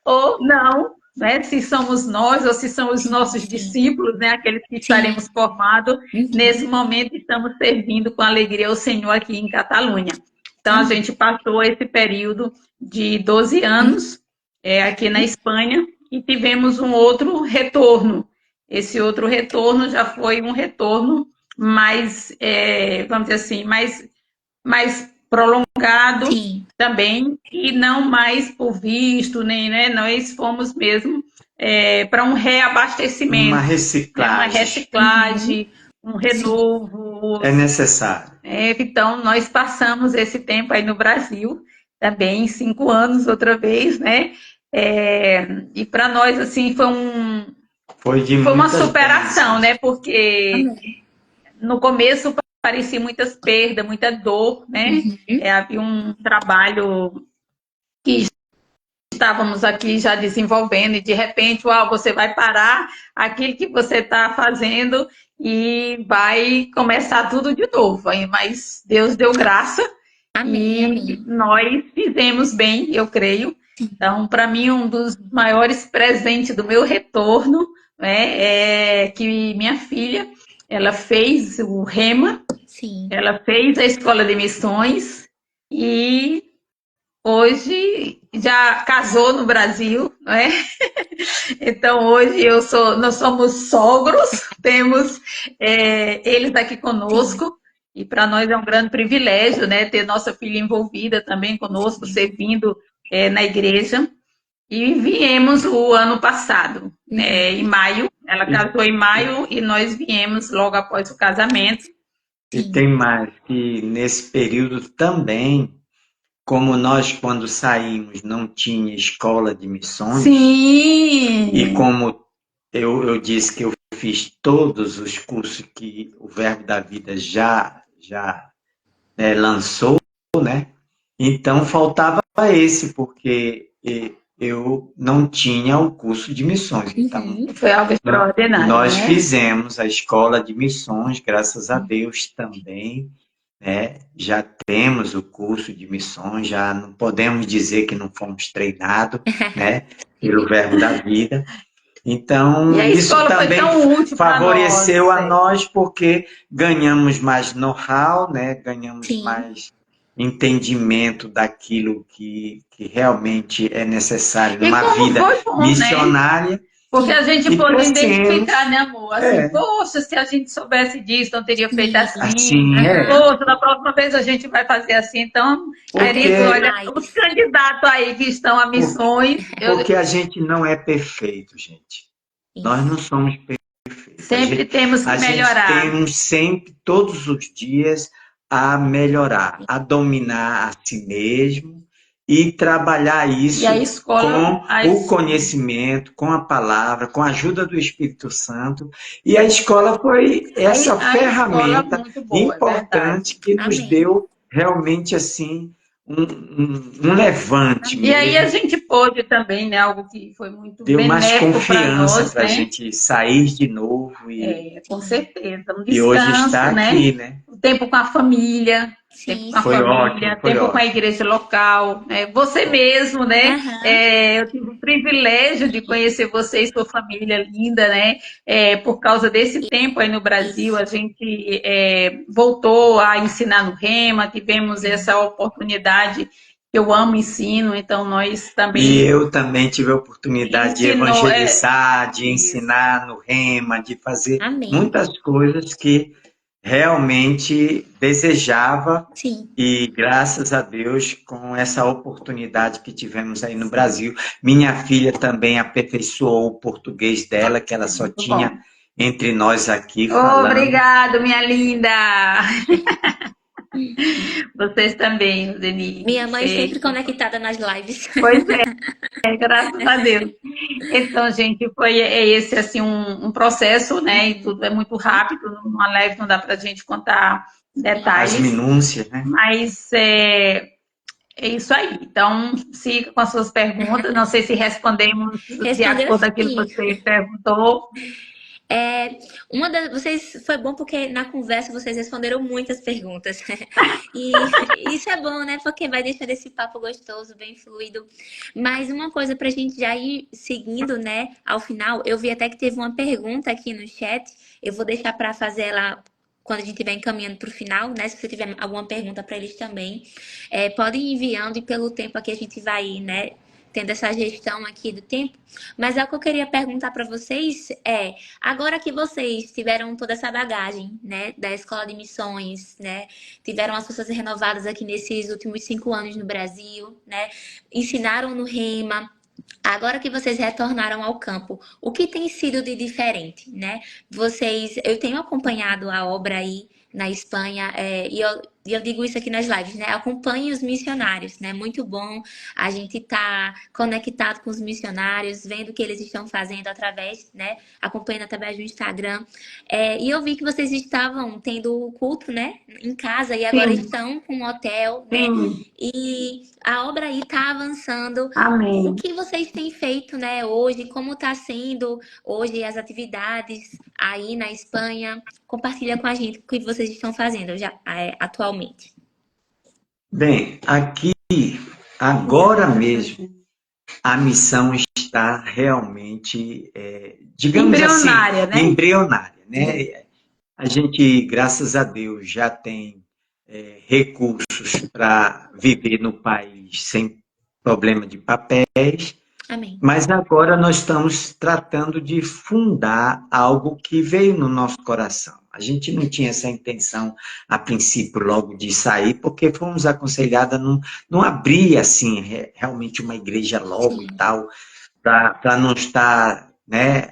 Speaker 2: ou não, né? Se somos nós ou se são os nossos discípulos, né? Aqueles que estaremos formados. Nesse momento estamos servindo com alegria ao Senhor aqui em Catalunha. Então a gente passou esse período de 12 anos aqui na Espanha e tivemos um outro retorno. Esse outro retorno já foi um retorno mais, vamos dizer assim, mais prolongado também, e não mais por visto, nem, né? Nós fomos mesmo para um reabastecimento.
Speaker 3: Uma reciclagem.
Speaker 2: Um renovo.
Speaker 3: É necessário.
Speaker 2: Então, nós passamos esse tempo aí no Brasil, também 5 anos outra vez, né? E para nós, assim, foi uma superação, né? Porque no começo parecia muitas perdas, muita dor, né? Havia um trabalho que estávamos aqui já desenvolvendo e de repente, você vai parar aquilo que você está fazendo e vai começar tudo de novo. Mas Deus deu graça e nós fizemos bem, eu creio. Então, para mim, um dos maiores presentes do meu retorno, né, é que minha filha, ela fez o Rema, ela fez a escola de missões e hoje já casou no Brasil, né? Então hoje nós somos sogros, temos eles aqui conosco, e para nós é um grande privilégio, né, ter nossa filha envolvida também conosco, servindo na igreja. E viemos o ano passado, em maio. Ela casou em maio e nós viemos logo após o casamento.
Speaker 3: E tem mais, que nesse período também, como nós quando saímos não tinha escola de missões, e como eu disse que eu fiz todos os cursos que o Verbo da Vida já lançou, né? Então faltava esse, porque eu não tinha o curso de missões. Então,
Speaker 2: foi algo extraordinário.
Speaker 3: Nós fizemos a escola de missões, graças a Deus também, né? Já temos o curso de missões, já não podemos dizer que não fomos treinados, né? Pelo Verbo da Vida. Então, isso também favoreceu a nós, porque ganhamos mais know-how, né? Ganhamos mais entendimento daquilo que realmente é necessário numa vida missionária.
Speaker 2: Né? Porque a gente pode identificar, né, amor? Assim, poxa, se a gente soubesse disso, não teria feito assim. Poxa, da próxima vez a gente vai fazer assim. Então, olha, os candidatos aí que estão a missões...
Speaker 3: Porque a gente não é perfeito, gente. Nós não somos perfeitos.
Speaker 2: Sempre temos que melhorar.
Speaker 3: Temos sempre, todos os dias, a melhorar, a dominar a si mesmo e trabalhar isso com o conhecimento, com a palavra, com a ajuda do Espírito Santo. E a escola foi essa ferramenta importante que nos deu realmente assim um levante.
Speaker 2: E aí a gente hoje também, né? Algo que foi muito
Speaker 3: deu mais
Speaker 2: benéfico para
Speaker 3: confiança
Speaker 2: nós,
Speaker 3: para a
Speaker 2: né?
Speaker 3: gente sair de novo
Speaker 2: Com certeza. Um
Speaker 3: e hoje
Speaker 2: descanso,
Speaker 3: está
Speaker 2: né?
Speaker 3: aqui, né?
Speaker 2: O tempo com a família, tempo
Speaker 1: Sim,
Speaker 2: com a
Speaker 3: Foi
Speaker 1: sim.
Speaker 3: ótimo,
Speaker 2: família,
Speaker 3: foi
Speaker 2: tempo com a
Speaker 3: ótimo.
Speaker 2: igreja local, né? Você mesmo, né?
Speaker 1: Aham.
Speaker 2: Eu tive o privilégio de conhecer você e sua família linda, né? Por causa desse tempo aí no Brasil,
Speaker 1: Isso.
Speaker 2: a gente voltou a ensinar no Rema, tivemos essa oportunidade. Eu amo ensino, então nós
Speaker 3: E
Speaker 2: também
Speaker 3: eu também tive a oportunidade de
Speaker 2: ensinou.
Speaker 3: evangelizar, de
Speaker 2: Isso.
Speaker 3: ensinar no Rema, de fazer
Speaker 1: Amém.
Speaker 3: muitas coisas que realmente desejava
Speaker 1: Sim.
Speaker 3: e graças a Deus com essa oportunidade que tivemos aí no Brasil. Minha filha também aperfeiçoou o português dela, que ela só
Speaker 2: Muito bom.
Speaker 3: tinha entre nós aqui falando.
Speaker 2: Obrigado, minha linda. Vocês também, Denise.
Speaker 1: Minha mãe sempre conectada nas lives.
Speaker 2: Pois graças a Deus. Então, gente, foi esse assim um processo, né? E tudo é muito rápido, numa live não dá para a gente contar
Speaker 3: As
Speaker 2: detalhes,
Speaker 3: minúcias, né?
Speaker 2: mas é isso aí. Então, siga com as suas perguntas. Não sei se respondemos de
Speaker 1: Respondeu
Speaker 2: acordo com aquilo
Speaker 1: sim.
Speaker 2: que você perguntou.
Speaker 1: É, vocês foi bom porque na conversa vocês responderam muitas perguntas. E isso é bom, né? Porque vai deixando esse papo gostoso, bem fluido. Mas uma coisa pra gente já ir seguindo, né? Ao final, eu vi até que teve uma pergunta aqui no chat. Eu vou deixar pra fazer ela quando a gente estiver encaminhando pro final, né? Se você tiver alguma pergunta pra eles também, podem ir enviando e pelo tempo aqui a gente vai, né? Tendo essa gestão aqui do tempo. Mas é o que eu queria perguntar para vocês agora que vocês tiveram toda essa bagagem, né, da escola de missões, né, tiveram as forças renovadas aqui nesses últimos 5 anos no Brasil, né, ensinaram no Rema. Agora que vocês retornaram ao campo, o que tem sido de diferente, né? Eu tenho acompanhado a obra aí na Espanha, e eu digo isso aqui nas lives, né? Acompanhe os missionários, né? Muito bom a gente tá conectado com os missionários, vendo o que eles estão fazendo através, né? Acompanhando através do Instagram. E eu vi que vocês estavam tendo culto, né? Em casa e agora
Speaker 2: Sim,
Speaker 1: estão com um hotel, né?
Speaker 2: sim.
Speaker 1: E a obra aí está avançando. O
Speaker 2: Amém.
Speaker 1: que vocês têm feito, né, hoje? Como está sendo hoje as atividades aí na Espanha? Compartilha com a gente o que vocês estão fazendo já atualmente.
Speaker 3: Bem, aqui, agora mesmo, a missão está realmente, digamos assim,
Speaker 2: Embrionária, né?
Speaker 3: embrionária, né? A gente, graças a Deus, já tem recursos para viver no país sem problema de papéis,
Speaker 1: Amém.
Speaker 3: mas agora nós estamos tratando de fundar algo que veio no nosso coração. A gente não tinha essa intenção, a princípio, logo de sair, porque fomos aconselhados a não abrir assim, realmente uma igreja logo e
Speaker 1: Sim.
Speaker 3: tal, para não estar, né,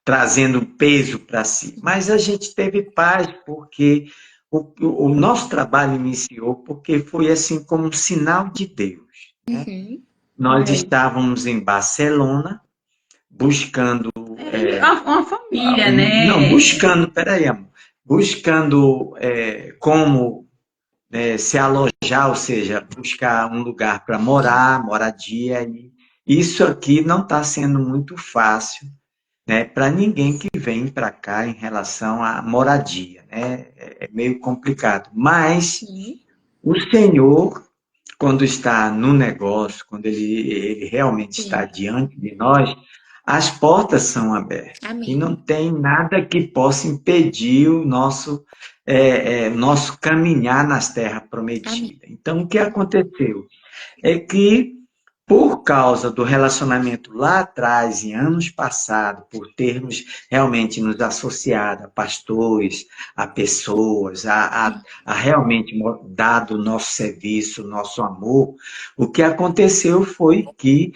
Speaker 3: trazendo peso para si. Mas a gente teve paz, porque o nosso trabalho iniciou porque foi assim como um sinal de Deus. Né?
Speaker 1: Uhum.
Speaker 3: Nós estávamos em Barcelona, buscando.
Speaker 2: Uma família,
Speaker 3: Não,
Speaker 2: né?
Speaker 3: buscando, peraí, amor. Buscando como se alojar, ou seja, buscar um lugar para morar, moradia. E isso aqui não está sendo muito fácil, né, para ninguém que vem para cá em relação à moradia. Né? É meio complicado. Mas
Speaker 1: Sim.
Speaker 3: o Senhor, quando está no negócio, quando ele realmente está
Speaker 1: Sim.
Speaker 3: diante de nós, as portas são abertas. E
Speaker 1: Amém.
Speaker 3: não tem nada que possa impedir o nosso caminhar nas terras
Speaker 1: Amém.
Speaker 3: prometidas. Então, o que aconteceu? É que, por causa do relacionamento lá atrás, em anos passados, por termos realmente nos associado a pastores, a pessoas, a realmente dado o nosso serviço, o nosso amor, o que aconteceu foi que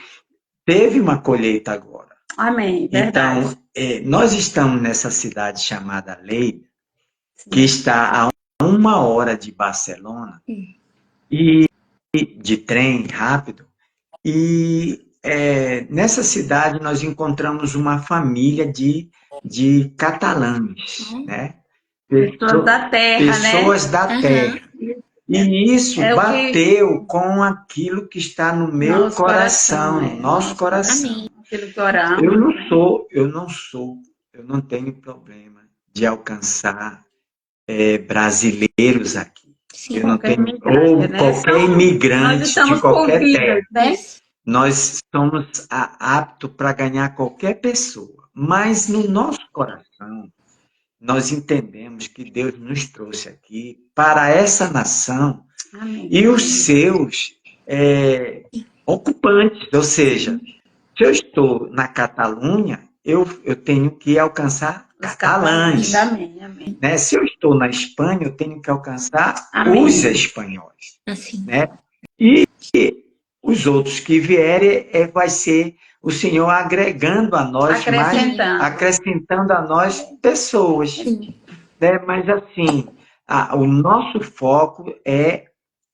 Speaker 3: teve uma colheita agora.
Speaker 2: Amém, verdade.
Speaker 3: Então, nós estamos nessa cidade chamada Lleida, que está a 1 hora de Barcelona, e de trem rápido, e nessa cidade nós encontramos uma família de catalães, né?
Speaker 2: Pessoas da terra, né?
Speaker 3: Pessoas da
Speaker 1: Aham.
Speaker 3: terra. E isso
Speaker 2: É o que
Speaker 3: bateu com aquilo que está no meu
Speaker 2: nosso
Speaker 3: coração,
Speaker 2: coração,
Speaker 3: no nosso coração.
Speaker 1: Amém.
Speaker 2: aquilo que oramos.
Speaker 3: Eu não tenho problema de alcançar brasileiros aqui.
Speaker 1: Sim.
Speaker 3: Eu não
Speaker 2: Qualquer
Speaker 3: tenho,
Speaker 2: imigrante,
Speaker 3: ou
Speaker 2: né?
Speaker 3: qualquer
Speaker 2: Nós
Speaker 3: imigrante de
Speaker 2: estamos por
Speaker 3: qualquer terra.
Speaker 2: vidas, né?
Speaker 1: Isso.
Speaker 3: Nós somos aptos para ganhar qualquer pessoa. Mas no nosso coração, nós entendemos que Deus nos trouxe aqui para essa nação
Speaker 2: Amém.
Speaker 3: e os seus ocupantes. Ou seja, se eu estou na Catalunha, eu tenho que alcançar
Speaker 2: Os
Speaker 3: catalães.
Speaker 2: catalães. Amém, amém.
Speaker 3: Né? Se eu estou na Espanha, eu tenho que alcançar
Speaker 2: Amém.
Speaker 3: os espanhóis.
Speaker 1: Assim.
Speaker 3: Né? E os outros que vierem, vai ser o Senhor agregando a nós mais, acrescentando a nós pessoas.
Speaker 1: Sim.
Speaker 3: Né? Mas assim, o nosso foco é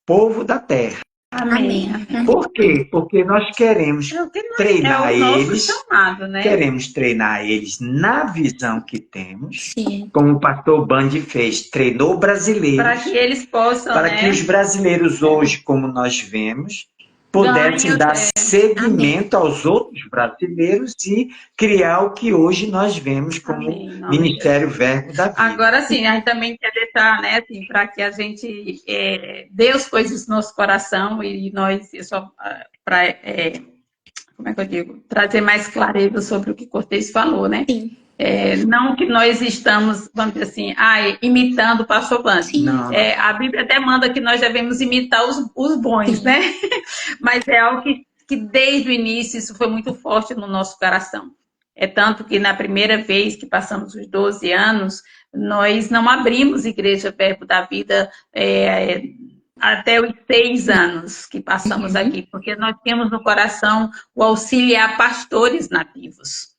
Speaker 3: povo da terra.
Speaker 2: Amém.
Speaker 1: Amém.
Speaker 3: Por quê? Porque nós queremos treinar
Speaker 2: É o nosso
Speaker 3: eles,
Speaker 2: chamado, né?
Speaker 3: queremos treinar eles na visão que temos,
Speaker 1: Sim.
Speaker 3: como o pastor Bandi fez, treinou brasileiros,
Speaker 2: Para que eles possam,
Speaker 3: para
Speaker 2: né?
Speaker 3: que os brasileiros hoje, como nós vemos, pudessem dar seguimento aos outros brasileiros e criar o que hoje nós vemos como Ministério Verbo da Vida.
Speaker 2: Agora sim, a gente também quer deixar, né, assim, para que a gente dê as coisas no nosso coração e nós, só para, como é que eu digo, trazer mais clareza sobre o que Cortez falou, né?
Speaker 1: Sim.
Speaker 2: Não que nós estamos, vamos dizer assim, imitando o pastor Bandi. A Bíblia até manda que nós devemos imitar os bons, sim, né? Mas é algo que desde o início isso foi muito forte no nosso coração. É tanto que na primeira vez que passamos os 12 anos, nós não abrimos Igreja Verbo da Vida até os 6 anos que passamos aqui, porque nós tínhamos no coração o auxiliar pastores nativos.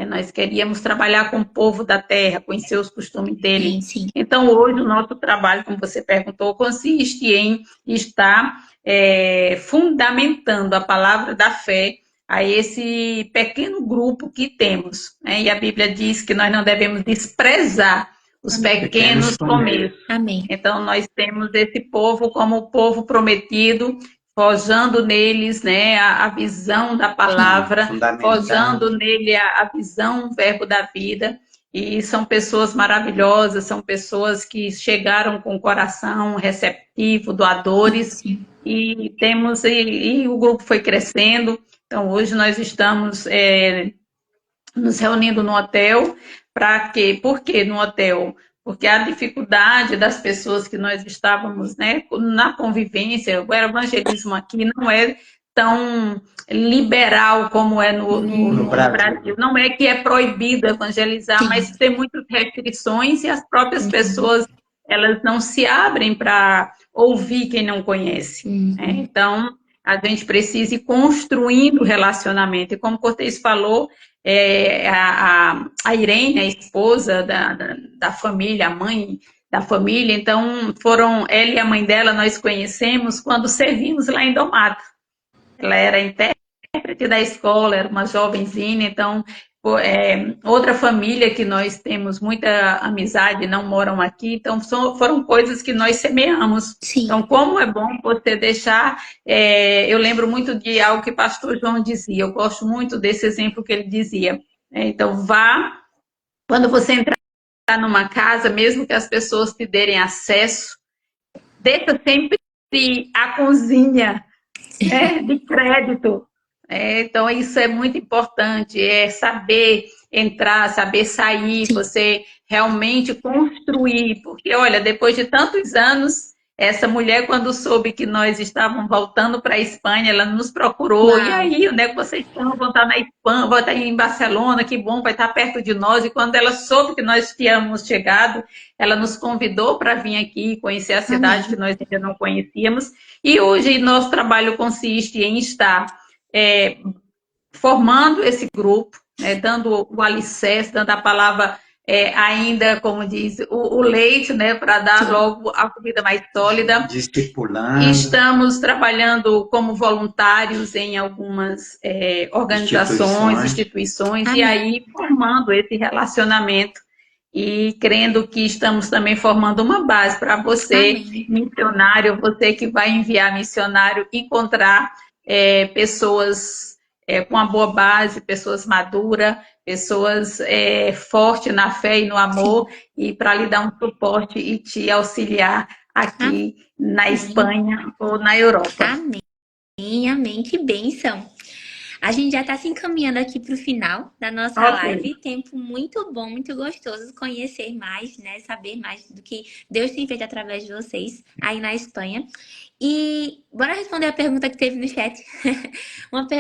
Speaker 2: Nós queríamos trabalhar com o povo da terra, conhecer os costumes dele.
Speaker 1: Sim.
Speaker 2: Então, hoje, o nosso trabalho, como você perguntou, consiste em estar fundamentando a palavra da fé a esse pequeno grupo que temos. Né? E a Bíblia diz que nós não devemos desprezar os pequenos começos.
Speaker 1: Amém.
Speaker 2: Então, nós temos esse povo como o povo prometido, forjando neles, né, a visão da palavra, forjando nele a visão, o verbo da vida. E são pessoas maravilhosas, são pessoas que chegaram com o coração receptivo, doadores. Sim. E o grupo foi crescendo. Então, hoje nós estamos nos reunindo no hotel. Para quê? Por que no hotel? Porque a dificuldade das pessoas que nós estávamos, né, na convivência, o evangelismo aqui não é tão liberal como é no Brasil. Não é que é proibido evangelizar, sim, mas tem muitas restrições e as próprias pessoas, elas não se abrem para ouvir quem não conhece. Né? Então, a gente precisa ir construindo relacionamento. E como o Cortez falou, a Irene, a esposa da família, a mãe da família, então foram ela e a mãe dela, nós conhecemos quando servimos lá em Domado. Ela era intérprete da escola, era uma jovenzinha, então outra família que nós temos muita amizade, não moram aqui, então foram coisas que nós semeamos. Sim. Então, como é bom você deixar, eu lembro muito de algo que o pastor João dizia, eu gosto muito desse exemplo que ele dizia, então vá, quando você entrar numa casa, mesmo que as pessoas te derem acesso, deixa sempre a cozinha de crédito. Então, isso é muito importante, saber entrar, saber sair, sim, você realmente construir, porque, olha, depois de tantos anos, essa mulher, quando soube que nós estávamos voltando para a Espanha, ela nos procurou, uau, e aí, onde é que vocês estão? Vão estar na Espanha, vão estar em Barcelona, que bom, vai estar perto de nós, e quando ela soube que nós tínhamos chegado, ela nos convidou para vir aqui, conhecer a cidade, amém, que nós ainda não conhecíamos, e hoje nosso trabalho consiste em estar formando esse grupo, né, dando o alicerce, dando a palavra ainda, como diz, o leite, né, para dar, sim, logo a comida mais sólida.
Speaker 3: Discipulando.
Speaker 2: Estamos trabalhando como voluntários em algumas organizações, instituições, e aí formando esse relacionamento. e crendo que estamos também formando uma base para você,
Speaker 1: Amém.
Speaker 2: missionário, você que vai enviar missionário, encontrar pessoas com uma boa base, pessoas maduras, pessoas fortes na fé e no amor, e para lhe dar um suporte e te auxiliar aqui na
Speaker 1: Amém.
Speaker 2: Espanha ou na Europa.
Speaker 1: Amém, amém. Que bênção. A gente já está se encaminhando aqui para o final da nossa
Speaker 2: Ok.
Speaker 1: live. Tempo muito bom, muito gostoso conhecer mais, né? Saber mais do que Deus tem feito através de vocês aí na Espanha. E bora responder a pergunta que teve no chat.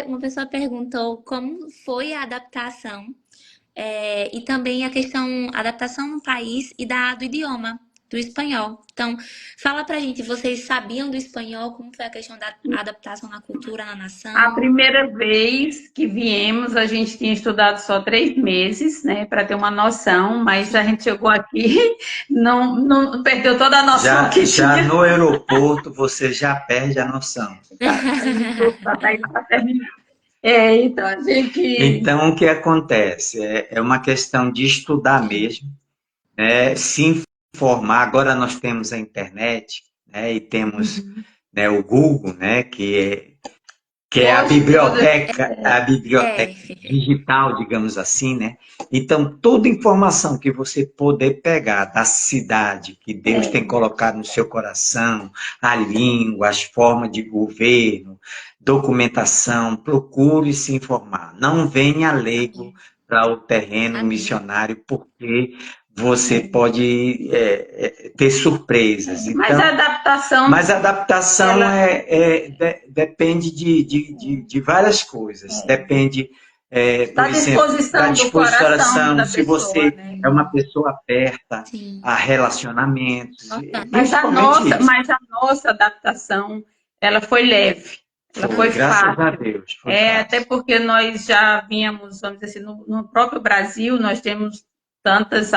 Speaker 1: Uma pessoa perguntou como foi a adaptação e também a questão adaptação no país e do idioma, do espanhol. Então, fala pra gente, vocês sabiam do espanhol? Como foi a questão da adaptação na cultura, na
Speaker 2: A
Speaker 1: nação?
Speaker 2: primeira vez que viemos, a gente tinha estudado só 3 meses, né, para ter uma noção, mas a gente chegou aqui, não perdeu toda a noção que
Speaker 3: Já
Speaker 2: tinha.
Speaker 3: no aeroporto você já perde a noção.
Speaker 2: Tá aí para terminar. Então a gente.
Speaker 3: Então, o que acontece? É uma questão de estudar mesmo, né? Se informar. Agora nós temos a internet, né? E temos, né, o Google, né? Que é
Speaker 2: Hoje,
Speaker 3: a
Speaker 1: É,
Speaker 3: biblioteca digital, digamos assim, né? Então, toda informação que você poder pegar da cidade que Deus tem colocado no seu coração, a língua, as formas de governo, documentação, procure se informar. Não venha leigo para o terreno
Speaker 1: amém.
Speaker 3: missionário, porque você pode ter surpresas.
Speaker 2: mas a
Speaker 3: Então,
Speaker 2: adaptação,
Speaker 3: mas a adaptação
Speaker 2: ela
Speaker 3: depende de várias coisas. Depende, por
Speaker 2: da
Speaker 3: exemplo, da
Speaker 2: disposição do coração
Speaker 3: disposição,
Speaker 2: da
Speaker 3: se
Speaker 2: pessoa,
Speaker 3: você
Speaker 2: né?
Speaker 3: é uma pessoa aberta
Speaker 1: Sim.
Speaker 3: a relacionamentos,
Speaker 1: Importante.
Speaker 3: principalmente isso.
Speaker 2: Mas a nossa adaptação, ela foi leve, ela foi
Speaker 3: Graças a
Speaker 2: fácil.
Speaker 3: Deus, foi
Speaker 2: Até
Speaker 3: fácil.
Speaker 2: porque nós já vínhamos, vamos dizer assim, no próprio Brasil, nós temos tantas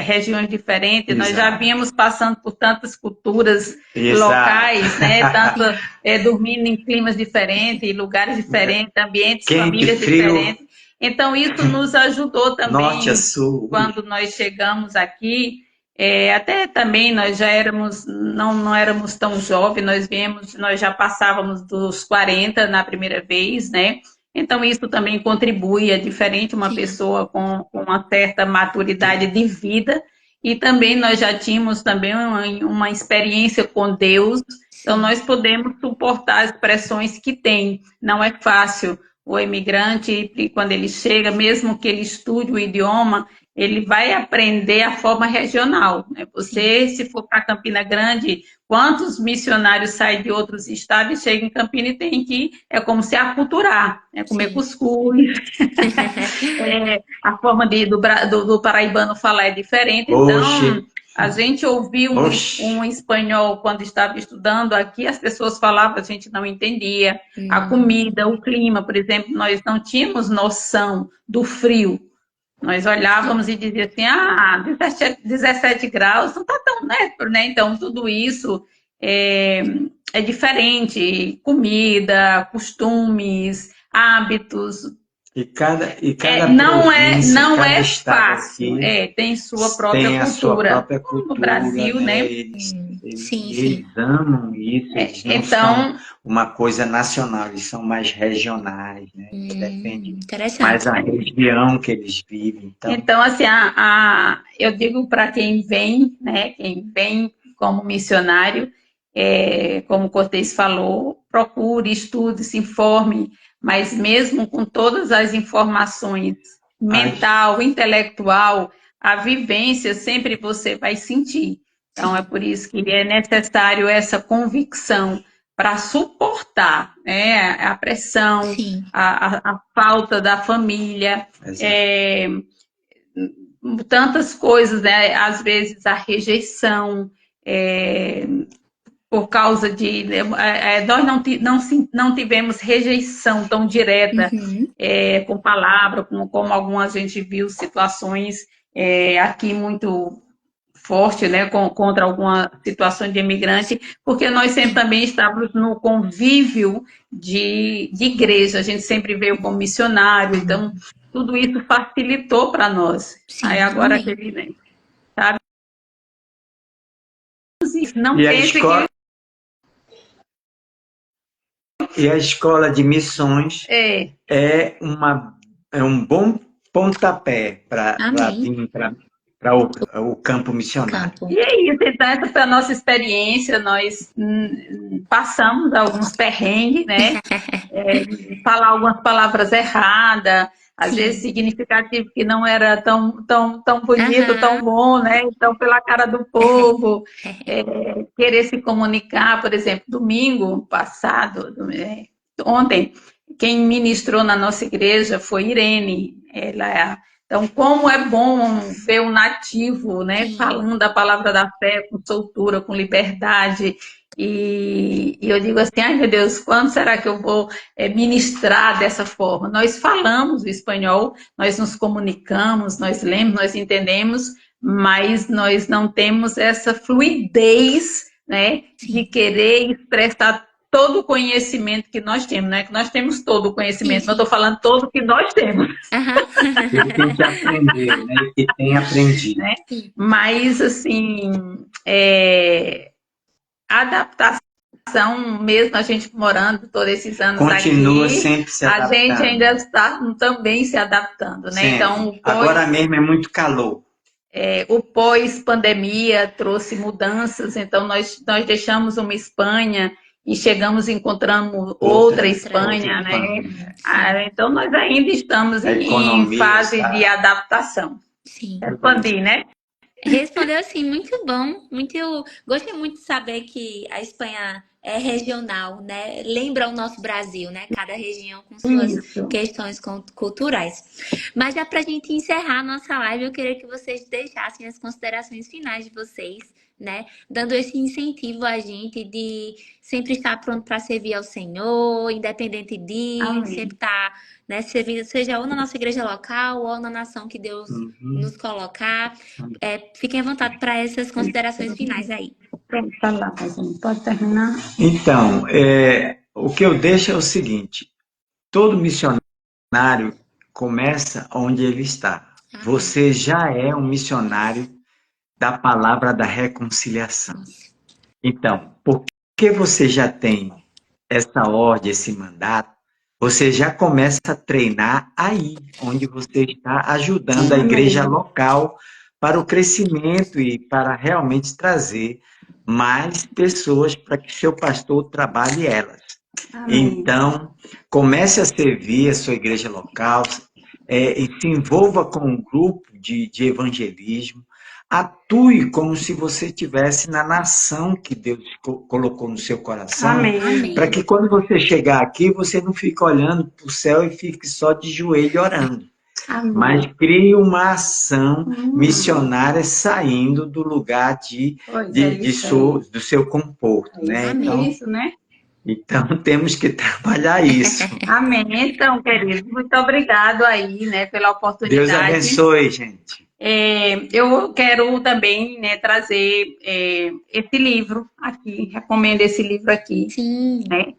Speaker 2: regiões diferentes, nós já
Speaker 3: Exato.
Speaker 2: vínhamos passando por tantas culturas
Speaker 3: Exato.
Speaker 2: locais, né? Tanto dormindo em climas diferentes, lugares diferentes, ambientes,
Speaker 3: Quente,
Speaker 2: famílias
Speaker 3: frio,
Speaker 2: diferentes. Então, isso nos ajudou
Speaker 3: norte a
Speaker 2: também
Speaker 3: sul.
Speaker 2: quando nós chegamos aqui. Até também nós já éramos, não éramos tão jovens, nós já passávamos dos 40 na primeira vez, né? Então isso também contribui, é diferente uma
Speaker 1: Sim.
Speaker 2: pessoa com uma certa maturidade de vida, e também nós já tínhamos também uma experiência com Deus, então nós podemos suportar as pressões que tem. Não é fácil o imigrante, quando ele chega, mesmo que ele estude o idioma, ele vai aprender a forma regional, né? Você, se for para Campina Grande, quantos missionários saem de outros estados e chegam em Campina e tem que, como se aculturar, né? Comer cuscuz, a forma do paraibano falar é diferente, então
Speaker 3: Oxe.
Speaker 2: a gente ouviu um espanhol quando estava estudando aqui, as pessoas falavam, a gente não entendia, a comida, o clima, por exemplo, nós não tínhamos noção do frio. Nós olhávamos e dizia assim, 17 graus, não está tão né? Então, tudo isso é diferente. Comida, costumes, hábitos.
Speaker 3: Não
Speaker 2: é fácil. Tem sua própria cultura.
Speaker 3: Sua própria cultura.
Speaker 2: No Brasil, né?
Speaker 3: Eles amam isso, eles não são uma coisa nacional, eles são mais regionais, né? Depende mais da região que eles vivem.
Speaker 2: Então assim, eu digo para quem vem, né? Quem vem como missionário, como o Cortez falou, procure, estude, se informe, mas mesmo com todas as informações mental, intelectual, a vivência sempre você vai sentir. Então, é por isso que é necessário essa convicção para suportar, né, a pressão, a falta da família, tantas coisas, né? Às vezes a rejeição, por causa de... nós não tivemos rejeição tão direta com palavra, como algumas a gente viu situações aqui muito forte, né, contra alguma situação de imigrante, porque nós sempre também estávamos no convívio de igreja, a gente sempre veio como missionário, então tudo isso facilitou para nós. Aí agora que ele vem. sabe? Não
Speaker 3: E a
Speaker 2: pense
Speaker 3: escola, e a escola de missões
Speaker 2: que
Speaker 3: é um bom pontapé para
Speaker 1: Amém.
Speaker 3: vir para o campo missionário.
Speaker 1: Campo.
Speaker 2: E é isso, então, essa foi a nossa experiência. Nós passamos alguns perrengues, né? Falar algumas palavras erradas, às
Speaker 1: Sim.
Speaker 2: vezes significativo que não era tão bonito, tão bom, né? Então, pela cara do povo, querer se comunicar, por exemplo, domingo passado, ontem, quem ministrou na nossa igreja foi Irene. Então, como é bom ver um nativo, né,
Speaker 1: Sim.
Speaker 2: falando a palavra da fé com soltura, com liberdade. E eu digo assim, ai meu Deus, quando será que eu vou ministrar dessa forma? Nós falamos o espanhol, nós nos comunicamos, nós lemos, nós entendemos, mas nós não temos essa fluidez, né, de querer expressar todo o conhecimento que nós temos, né? Que nós temos todo o conhecimento,
Speaker 1: Sim,
Speaker 2: mas eu estou falando todo o que nós temos.
Speaker 3: Ele tem que aprender, né? E tem aprendido.
Speaker 2: Né? Mas, assim, a adaptação, mesmo a gente morando todos esses anos
Speaker 3: Continua
Speaker 2: aqui,
Speaker 3: sempre se
Speaker 2: a
Speaker 3: adaptando.
Speaker 2: gente ainda está também se adaptando, né?
Speaker 3: Sempre.
Speaker 2: Então,
Speaker 3: Agora mesmo é muito calor.
Speaker 2: O pós-pandemia trouxe mudanças, então nós deixamos uma Espanha e chegamos encontrando outra Espanha, né? Então nós ainda estamos em fase de adaptação.
Speaker 1: Sim.
Speaker 2: Respondi, né?
Speaker 1: Respondeu assim, muito bom. Gostei muito de saber que a Espanha é regional, né? Lembra o nosso Brasil, né? Cada região com suas questões culturais. Mas já para a gente encerrar a nossa live, eu queria que vocês deixassem as considerações finais de vocês, né? Dando esse incentivo a gente de sempre estar pronto para servir ao Senhor, independente sempre estar, né, servindo, seja ou na nossa igreja local ou na nação que Deus nos colocar. Fiquem à vontade para essas considerações finais aí.
Speaker 2: Pode terminar?
Speaker 3: Então, o que eu deixo é o seguinte: todo missionário começa onde ele está. Você já é um missionário da palavra da reconciliação. Então, porque você já tem essa ordem, esse mandato, você já começa a treinar aí, onde você está ajudando a igreja local para o crescimento e para realmente trazer mais pessoas para que seu pastor trabalhe elas. Então, comece a servir a sua igreja local, e se envolva com um grupo de evangelismo, atue como se você estivesse na nação que Deus colocou no seu coração, para que quando você chegar aqui, você não fique olhando para o céu e fique só de joelho orando. Mas crie uma ação missionária saindo do lugar do seu conforto, né? Então temos que trabalhar isso.
Speaker 2: Amém. Então, querido, muito obrigado aí, né, pela oportunidade.
Speaker 3: Deus abençoe, gente.
Speaker 2: Eu quero também, né, trazer esse livro aqui, recomendo esse livro aqui.
Speaker 1: Sim.
Speaker 2: Né?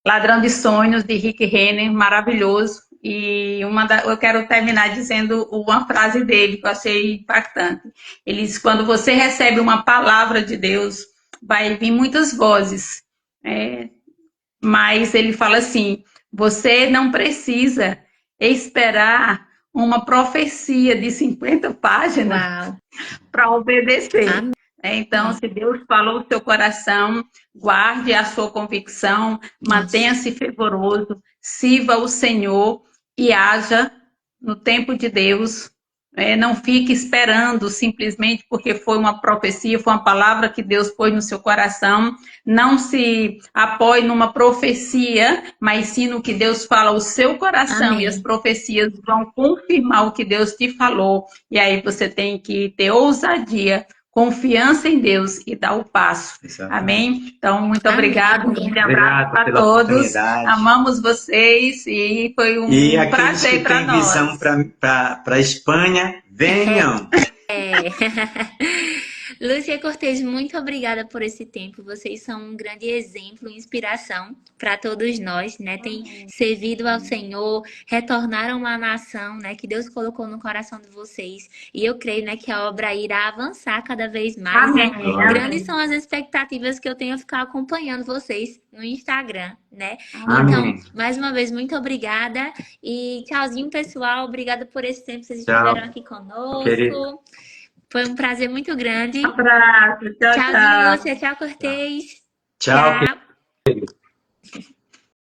Speaker 2: Ladrão de Sonhos, de Rick Renner, maravilhoso. E eu quero terminar dizendo uma frase dele que eu achei impactante. Ele diz: quando você recebe uma palavra de Deus, vai vir muitas vozes, mas ele fala assim: você não precisa esperar uma profecia de 50 páginas para obedecer. Então, se Deus falou no seu coração, guarde a sua convicção, mantenha-se fervoroso, sirva o Senhor e haja no tempo de Deus. Não fique esperando simplesmente porque foi uma profecia, foi uma palavra que Deus pôs no seu coração. Não se apoie numa profecia, mas sim no que Deus fala ao seu coração. Amém. E as profecias vão confirmar o que Deus te falou. E aí você tem que ter ousadia, confiança em Deus e dar o passo. Exatamente. Amém? Então, muito obrigado. Um grande abraço para todos. Amamos vocês e foi um prazer para nós.
Speaker 3: E aqueles que têm visão para a Espanha, venham.
Speaker 1: Lúcia Cortez, muito obrigada por esse tempo. Vocês são um grande exemplo, inspiração para todos nós, né? Tem
Speaker 2: Amém.
Speaker 1: servido ao Senhor, retornaram uma nação, né? Que Deus colocou no coração de vocês. E eu creio, né, que a obra irá avançar cada vez mais. E
Speaker 2: Amém.
Speaker 1: grandes
Speaker 2: Amém.
Speaker 1: são as expectativas que eu tenho a ficar acompanhando vocês no Instagram, né?
Speaker 2: Amém.
Speaker 1: Então,
Speaker 3: Amém.
Speaker 1: mais uma vez, muito obrigada. E tchauzinho, pessoal. Obrigada por esse tempo que vocês estiveram
Speaker 3: Tchau,
Speaker 1: aqui
Speaker 3: querido.
Speaker 1: conosco. Foi um prazer muito grande.
Speaker 2: Um abraço. Tchau,
Speaker 1: Tchauzinho,
Speaker 2: tchau.
Speaker 1: Lúcia. Tchau,
Speaker 3: Tchau.
Speaker 1: Cortez.
Speaker 3: Tchau,
Speaker 1: Tchau.